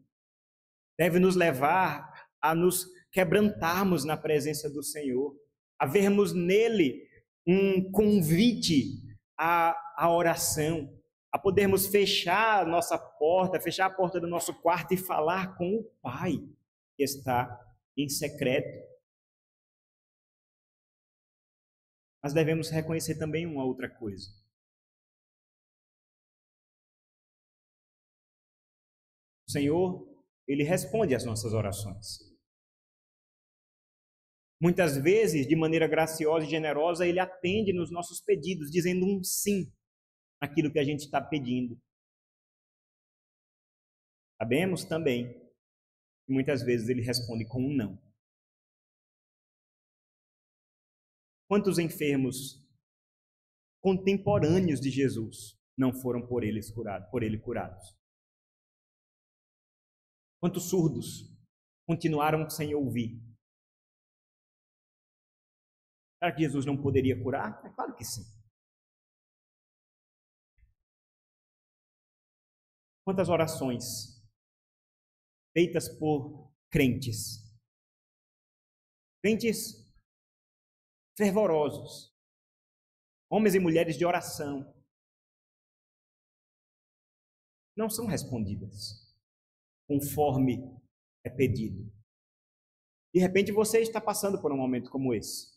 Deve nos levar a nos quebrantarmos na presença do Senhor, a vermos nele um convite à oração, a podermos fechar a nossa porta, fechar a porta do nosso quarto e falar com o Pai que está em secreto. Mas devemos reconhecer também uma outra coisa. O Senhor, Ele responde às nossas orações. Muitas vezes, de maneira graciosa e generosa, Ele atende nos nossos pedidos, dizendo um sim naquilo que a gente está pedindo. Sabemos também que muitas vezes Ele responde com um não. Quantos enfermos contemporâneos de Jesus não foram por Ele curados? Quantos surdos continuaram sem ouvir? Será que Jesus não poderia curar? É claro que sim. Quantas orações feitas por crentes fervorosos, homens e mulheres de oração, não são respondidas conforme é pedido. De repente você está passando por um momento como esse.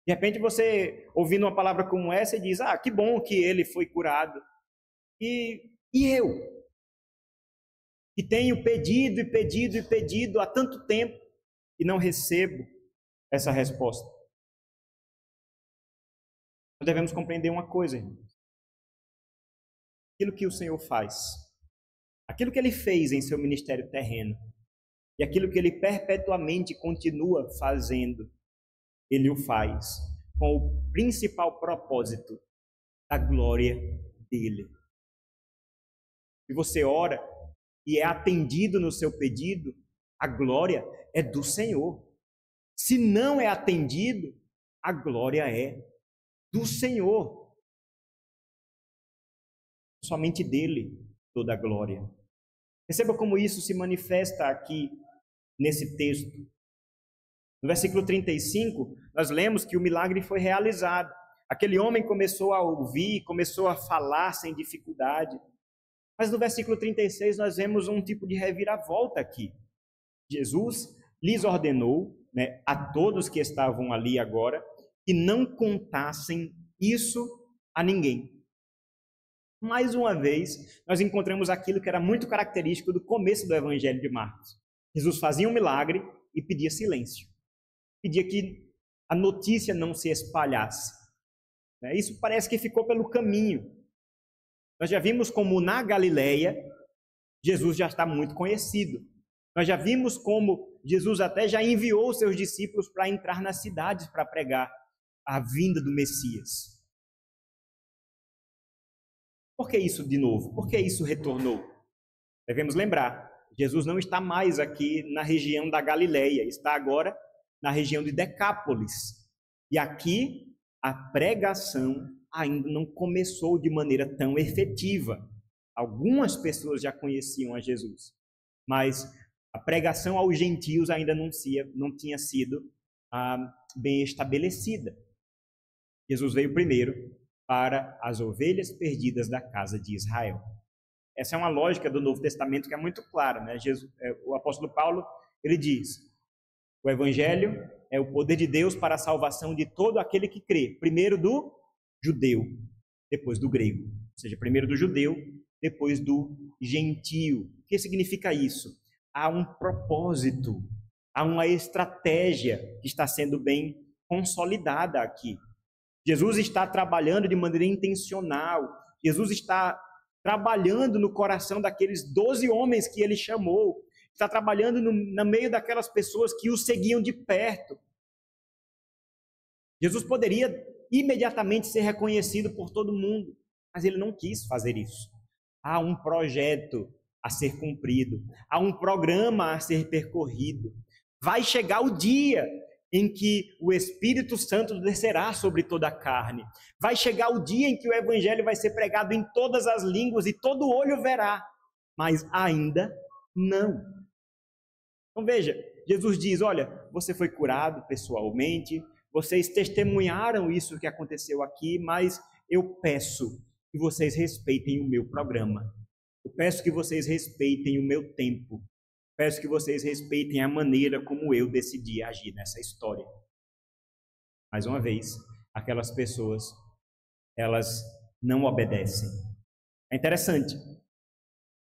De repente você, ouvindo uma palavra como essa, e diz: que bom que ele foi curado. E eu? Que tenho pedido e pedido e pedido há tanto tempo e não recebo essa resposta. Nós devemos compreender uma coisa, irmãos. Aquilo que o Senhor faz, aquilo que Ele fez em seu ministério terreno, e aquilo que Ele perpetuamente continua fazendo, Ele o faz com o principal propósito da glória dEle. Se você ora e é atendido no seu pedido, a glória é do Senhor. Se não é atendido, a glória é do Senhor. Somente dele toda a glória. Perceba como isso se manifesta aqui nesse texto. No versículo 35, nós lemos que o milagre foi realizado. Aquele homem começou a ouvir, começou a falar sem dificuldade. Mas no versículo 36 nós vemos um tipo de reviravolta aqui. Jesus lhes ordenou, a todos que estavam ali agora, que não contassem isso a ninguém. Mais uma vez, nós encontramos aquilo que era muito característico do começo do Evangelho de Marcos. Jesus fazia um milagre e pedia silêncio. Pedia que a notícia não se espalhasse. Isso parece que ficou pelo caminho. Nós já vimos como na Galileia, Jesus já está muito conhecido. Nós já vimos como Jesus até já enviou seus discípulos para entrar nas cidades para pregar a vinda do Messias. Por que isso de novo? Por que isso retornou? Devemos lembrar, Jesus não está mais aqui na região da Galileia, está agora na região de Decápolis. E aqui a pregação ainda não começou de maneira tão efetiva. Algumas pessoas já conheciam a Jesus, mas a pregação aos gentios ainda não tinha sido bem estabelecida. Jesus veio primeiro para as ovelhas perdidas da casa de Israel. Essa é uma lógica do Novo Testamento que é muito clara, né? O apóstolo Paulo, ele diz: o evangelho é o poder de Deus para a salvação de todo aquele que crê, primeiro do judeu, depois do grego. Ou seja, primeiro do judeu, depois do gentio. O que significa isso? Há um propósito, há uma estratégia que está sendo bem consolidada aqui. Jesus está trabalhando de maneira intencional. Jesus está trabalhando no coração daqueles 12 homens que ele chamou. Está trabalhando no meio daquelas pessoas que o seguiam de perto. Jesus poderia imediatamente ser reconhecido por todo mundo, mas ele não quis fazer isso. Há um projeto a ser cumprido, há um programa a ser percorrido. Vai chegar o dia em que o Espírito Santo descerá sobre toda a carne. Vai chegar o dia em que o Evangelho vai ser pregado em todas as línguas e todo olho verá, mas ainda não. Então veja, Jesus diz: olha, você foi curado pessoalmente, vocês testemunharam isso que aconteceu aqui, mas eu peço que vocês respeitem o meu programa. Eu peço que vocês respeitem o meu tempo. Peço que vocês respeitem a maneira como eu decidi agir nessa história. Mais uma vez, aquelas pessoas, elas não obedecem. É interessante.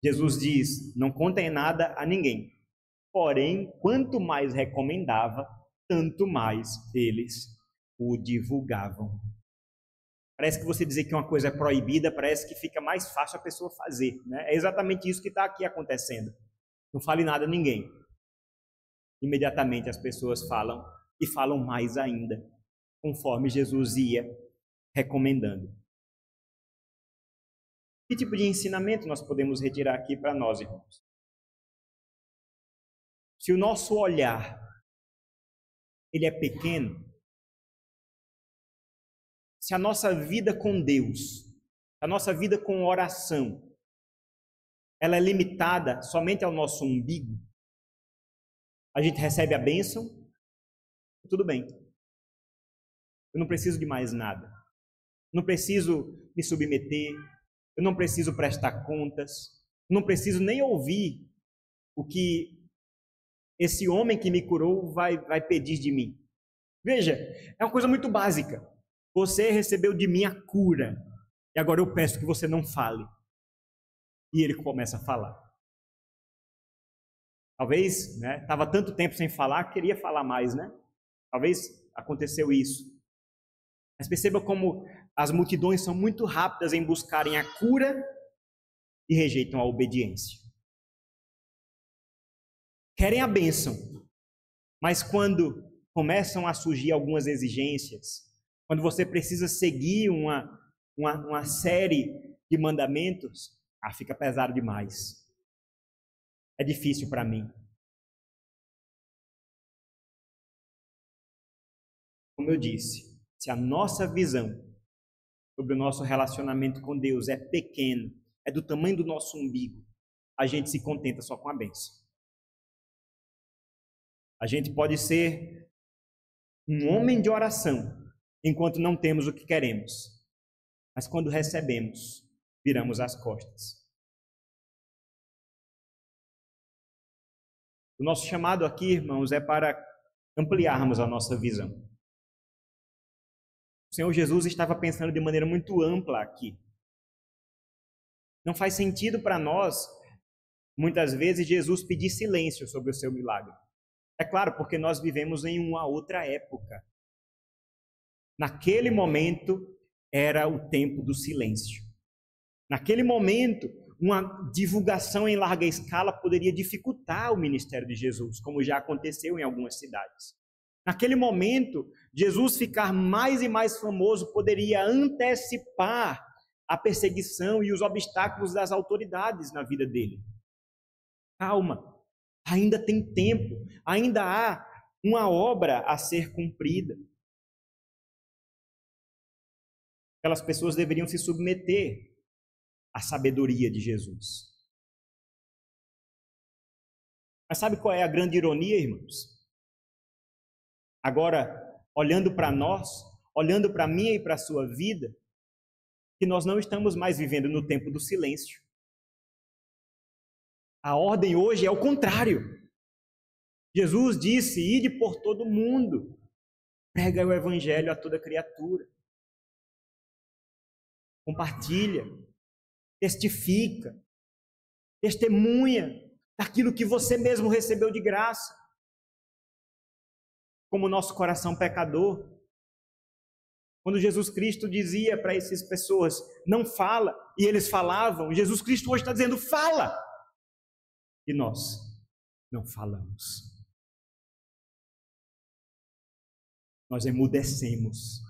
Jesus diz: não contem nada a ninguém. Porém, quanto mais recomendava, tanto mais eles o divulgavam. Parece que você dizer que uma coisa é proibida, parece que fica mais fácil a pessoa fazer, né? É exatamente isso que está aqui acontecendo. Não fale nada a ninguém. Imediatamente as pessoas falam, e falam mais ainda, conforme Jesus ia recomendando. Que tipo de ensinamento nós podemos retirar aqui para nós, irmãos? Se o nosso olhar ele é pequeno, se a nossa vida com Deus, a nossa vida com oração, ela é limitada somente ao nosso umbigo, a gente recebe a bênção, tudo bem. Eu não preciso de mais nada. Não preciso me submeter, eu não preciso prestar contas, não preciso nem ouvir o que esse homem que me curou vai pedir de mim. Veja, é uma coisa muito básica. Você recebeu de mim a cura, e agora eu peço que você não fale. E ele começa a falar. Talvez, estava tanto tempo sem falar, queria falar mais, né? Talvez aconteceu isso. Mas perceba como as multidões são muito rápidas em buscarem a cura e rejeitam a obediência. Querem a bênção, mas quando começam a surgir algumas exigências, quando você precisa seguir uma série de mandamentos, fica pesado demais. É difícil para mim. Como eu disse, se a nossa visão sobre o nosso relacionamento com Deus é pequeno, é do tamanho do nosso umbigo, a gente se contenta só com a bênção. A gente pode ser um homem de oração enquanto não temos o que queremos, mas quando recebemos, viramos as costas. O nosso chamado aqui, irmãos, é para ampliarmos a nossa visão. O Senhor Jesus estava pensando de maneira muito ampla aqui. Não faz sentido para nós, muitas vezes, Jesus pedir silêncio sobre o seu milagre. É claro, porque nós vivemos em uma outra época. Naquele momento, era o tempo do silêncio. Naquele momento, uma divulgação em larga escala poderia dificultar o ministério de Jesus, como já aconteceu em algumas cidades. Naquele momento, Jesus ficar mais e mais famoso poderia antecipar a perseguição e os obstáculos das autoridades na vida dele. Calma, ainda tem tempo, ainda há uma obra a ser cumprida. Aquelas pessoas deveriam se submeter à sabedoria de Jesus. Mas sabe qual é a grande ironia, irmãos? Agora, olhando para nós, olhando para mim e para a sua vida, que nós não estamos mais vivendo no tempo do silêncio. A ordem hoje é o contrário. Jesus disse: ide por todo mundo, prega o evangelho a toda criatura. Compartilha, testifica, testemunha daquilo que você mesmo recebeu de graça. Como o nosso coração pecador. Quando Jesus Cristo dizia para essas pessoas, não fala, e eles falavam, Jesus Cristo hoje está dizendo, fala! E nós não falamos. Nós emudecemos,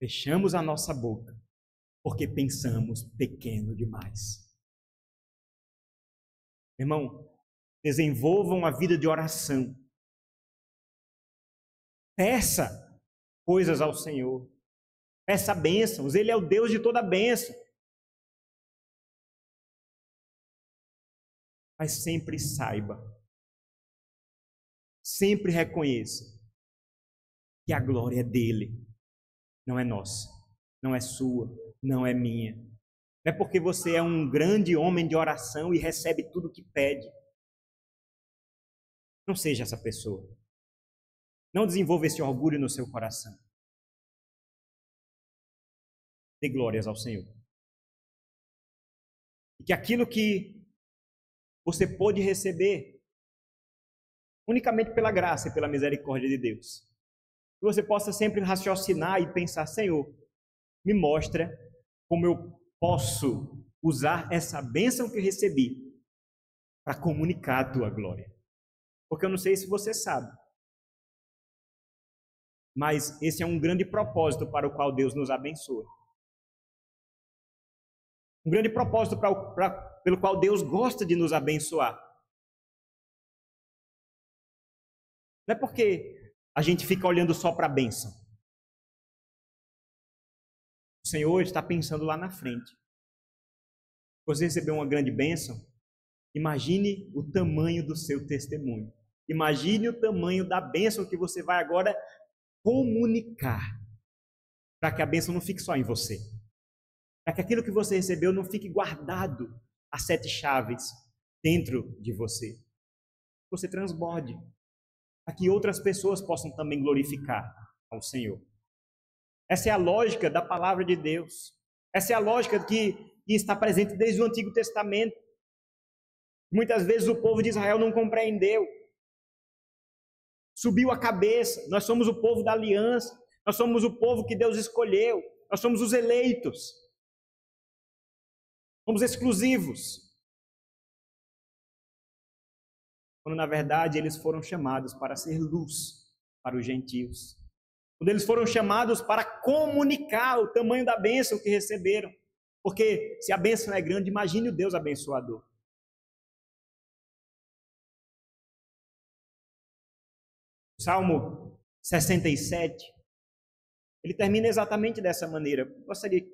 fechamos a nossa boca, porque pensamos pequeno demais. Irmão, desenvolvam a vida de oração. Peça coisas ao Senhor. Peça bênçãos. Ele é o Deus de toda bênção. Mas sempre saiba, sempre reconheça que a glória é dele, não é nossa, não é sua, não é minha. Não é porque você é um grande homem de oração e recebe tudo o que pede. Não seja essa pessoa. Não desenvolva esse orgulho no seu coração. Dê glórias ao Senhor. E que aquilo que você pôde receber, unicamente pela graça e pela misericórdia de Deus, que você possa sempre raciocinar e pensar, Senhor, me mostra como eu posso usar essa bênção que eu recebi para comunicar a tua glória. Porque eu não sei se você sabe, mas esse é um grande propósito para o qual Deus nos abençoa. Um grande propósito pelo qual Deus gosta de nos abençoar. Não é porque a gente fica olhando só para a bênção. O Senhor está pensando lá na frente. Você recebeu uma grande bênção, imagine o tamanho do seu testemunho. Imagine o tamanho da bênção que você vai agora comunicar, para que a bênção não fique só em você. Para que aquilo que você recebeu não fique guardado a 7 chaves dentro de você. Você transborde, para que outras pessoas possam também glorificar ao Senhor. Essa é a lógica da palavra de Deus. Essa é a lógica que está presente desde o Antigo Testamento. Muitas vezes o povo de Israel não compreendeu. Subiu a cabeça. Nós somos o povo da aliança. Nós somos o povo que Deus escolheu. Nós somos os eleitos. Somos exclusivos. Quando, na verdade, eles foram chamados para ser luz para os gentios. Quando eles foram chamados para comunicar o tamanho da bênção que receberam. Porque se a bênção é grande, imagine o Deus abençoador. O Salmo 67, ele termina exatamente dessa maneira. Eu gostaria que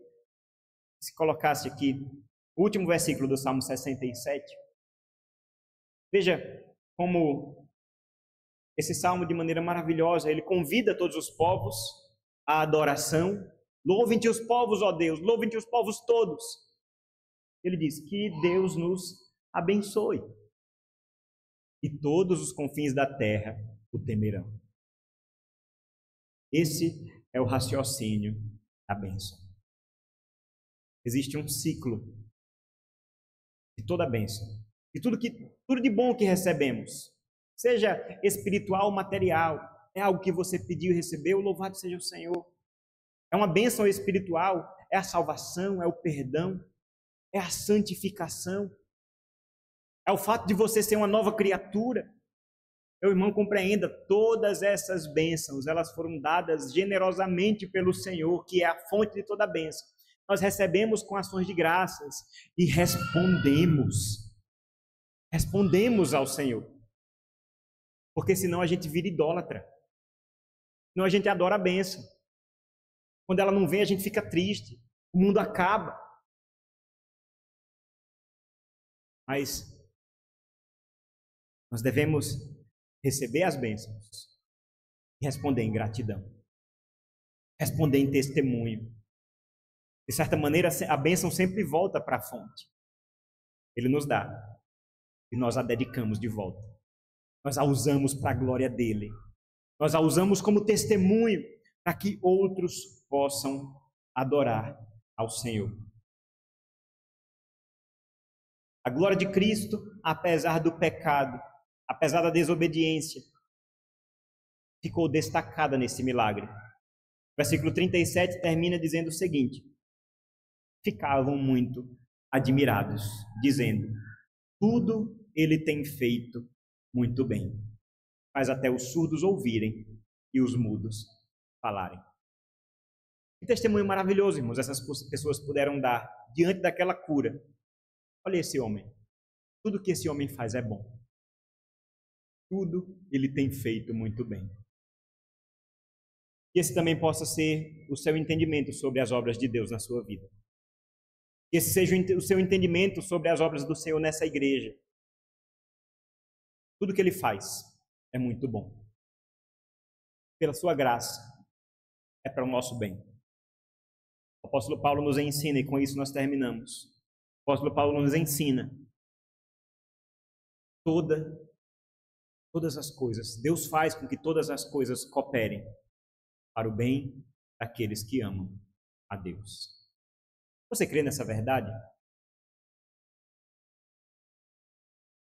se colocasse aqui o último versículo do Salmo 67. Veja como esse salmo, de maneira maravilhosa, ele convida todos os povos à adoração. Louvem-te os povos, ó Deus, louvem-te os povos todos. Ele diz que Deus nos abençoe e todos os confins da terra o temerão. Esse é o raciocínio da bênção. Existe um ciclo de toda a bênção, de tudo de bom que recebemos, seja espiritual ou material, é algo que você pediu e recebeu, louvado seja o Senhor. É uma bênção espiritual, é a salvação, é o perdão, é a santificação, é o fato de você ser uma nova criatura. Meu irmão, compreenda, todas essas bênçãos, elas foram dadas generosamente pelo Senhor, que é a fonte de toda a bênção. Nós recebemos com ações de graças e respondemos ao Senhor. Porque senão a gente vira idólatra. Senão a gente adora a bênção. Quando ela não vem, a gente fica triste. O mundo acaba. Mas nós devemos receber as bênçãos e responder em gratidão. Responder em testemunho. De certa maneira, a bênção sempre volta para a fonte. Ele nos dá. E nós a dedicamos de volta. Nós a usamos para a glória dele. Nós a usamos como testemunho para que outros possam adorar ao Senhor. A glória de Cristo, apesar do pecado, apesar da desobediência, ficou destacada nesse milagre. O versículo 37 termina dizendo o seguinte: ficavam muito admirados, dizendo: tudo ele tem feito muito bem. Faz até os surdos ouvirem e os mudos falarem. Que testemunho maravilhoso, irmãos, essas pessoas puderam dar diante daquela cura. Olha esse homem. Tudo que esse homem faz é bom. Tudo ele tem feito muito bem. Que esse também possa ser o seu entendimento sobre as obras de Deus na sua vida. Que esse seja o seu entendimento sobre as obras do Senhor nessa igreja. Tudo que ele faz é muito bom. Pela sua graça, é para o nosso bem. O apóstolo Paulo nos ensina, e com isso nós terminamos. O apóstolo Paulo nos ensina todas as coisas. Deus faz com que todas as coisas cooperem para o bem daqueles que amam a Deus. Você crê nessa verdade?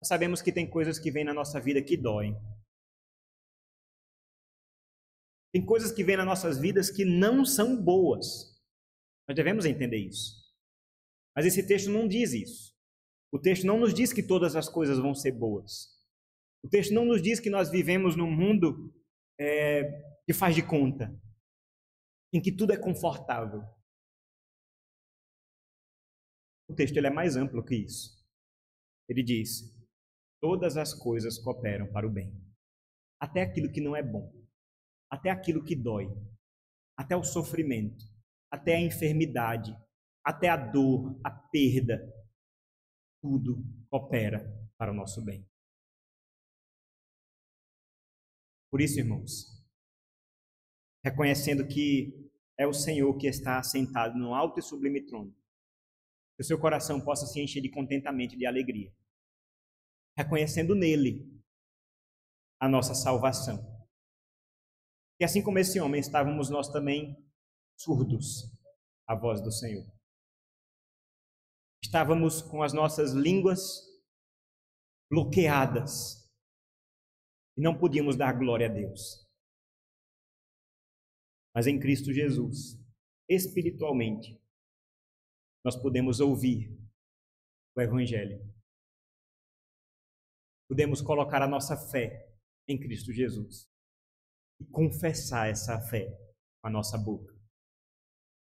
Nós sabemos que tem coisas que vêm na nossa vida que doem. Tem coisas que vêm nas nossas vidas que não são boas. Nós devemos entender isso. Mas esse texto não diz isso. O texto não nos diz que todas as coisas vão ser boas. O texto não nos diz que nós vivemos num mundo que faz de conta, em que tudo é confortável. O texto ele é mais amplo que isso. Ele diz: todas as coisas cooperam para o bem. Até aquilo que não é bom. Até aquilo que dói. Até o sofrimento. Até a enfermidade. Até a dor, a perda. Tudo coopera para o nosso bem. Por isso, irmãos, reconhecendo que é o Senhor que está assentado no alto e sublime trono, que o seu coração possa se encher de contentamento e de alegria, reconhecendo nele a nossa salvação. E assim como esse homem, estávamos nós também surdos à voz do Senhor. Estávamos com as nossas línguas bloqueadas e não podíamos dar glória a Deus. Mas em Cristo Jesus, espiritualmente, nós podemos ouvir o Evangelho. Podemos colocar a nossa fé em Cristo Jesus e confessar essa fé com a nossa boca.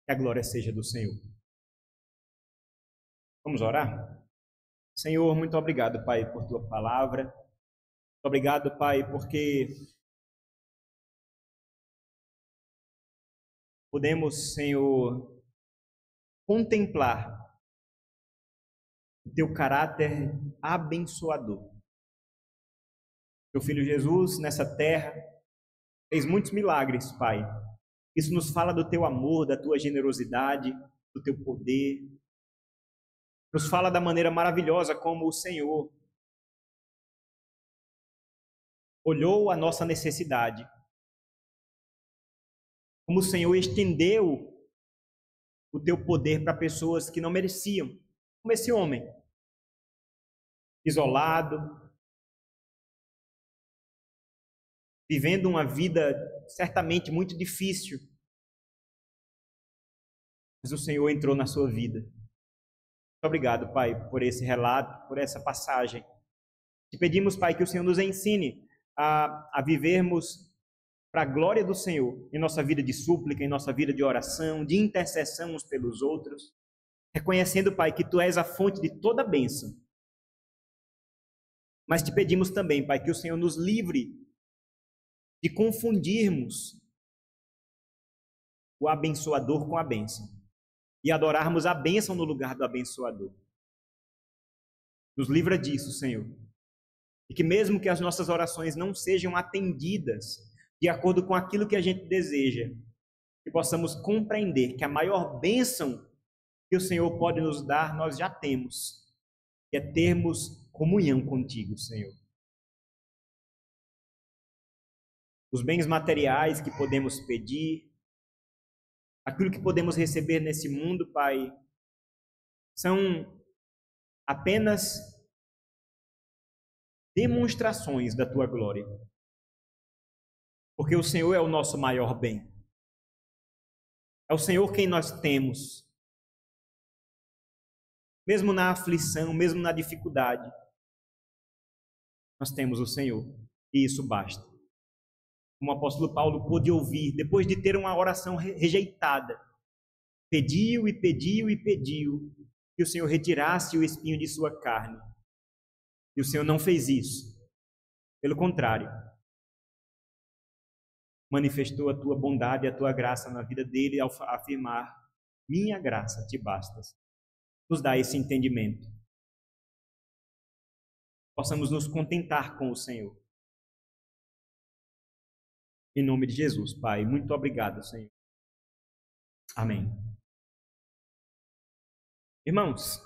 Que a glória seja do Senhor. Vamos orar? Senhor, muito obrigado, Pai, por Tua palavra. Muito obrigado, Pai, porque podemos, Senhor, contemplar o Teu caráter abençoador. Teu Filho Jesus, nessa terra, fez muitos milagres, Pai. Isso nos fala do Teu amor, da Tua generosidade, do Teu poder. Nos fala da maneira maravilhosa como o Senhor olhou a nossa necessidade. Como o Senhor estendeu o Teu poder para pessoas que não mereciam. Como esse homem, isolado, vivendo uma vida certamente muito difícil. Mas o Senhor entrou na sua vida. Muito obrigado, Pai, por esse relato, por essa passagem. Te pedimos, Pai, que o Senhor nos ensine a vivermos para a glória do Senhor, em nossa vida de súplica, em nossa vida de oração, de intercessão uns pelos outros, reconhecendo, Pai, que Tu és a fonte de toda bênção. Mas te pedimos também, Pai, que o Senhor nos livre de confundirmos o abençoador com a bênção e adorarmos a bênção no lugar do abençoador. Nos livra disso, Senhor. E que mesmo que as nossas orações não sejam atendidas de acordo com aquilo que a gente deseja, que possamos compreender que a maior bênção que o Senhor pode nos dar, nós já temos, que é termos comunhão contigo, Senhor. Os bens materiais que podemos pedir, aquilo que podemos receber nesse mundo, Pai, são apenas demonstrações da Tua glória. Porque o Senhor é o nosso maior bem. É o Senhor quem nós temos. Mesmo na aflição, mesmo na dificuldade, nós temos o Senhor. E isso basta. Como o apóstolo Paulo pôde ouvir, depois de ter uma oração rejeitada, pediu e pediu e pediu que o Senhor retirasse o espinho de sua carne. E o Senhor não fez isso. Pelo contrário, manifestou a Tua bondade e a Tua graça na vida dele ao afirmar: minha graça te basta. Nos dá esse entendimento. Possamos nos contentar com o Senhor. Em nome de Jesus, Pai. Muito obrigado, Senhor. Amém. Irmãos,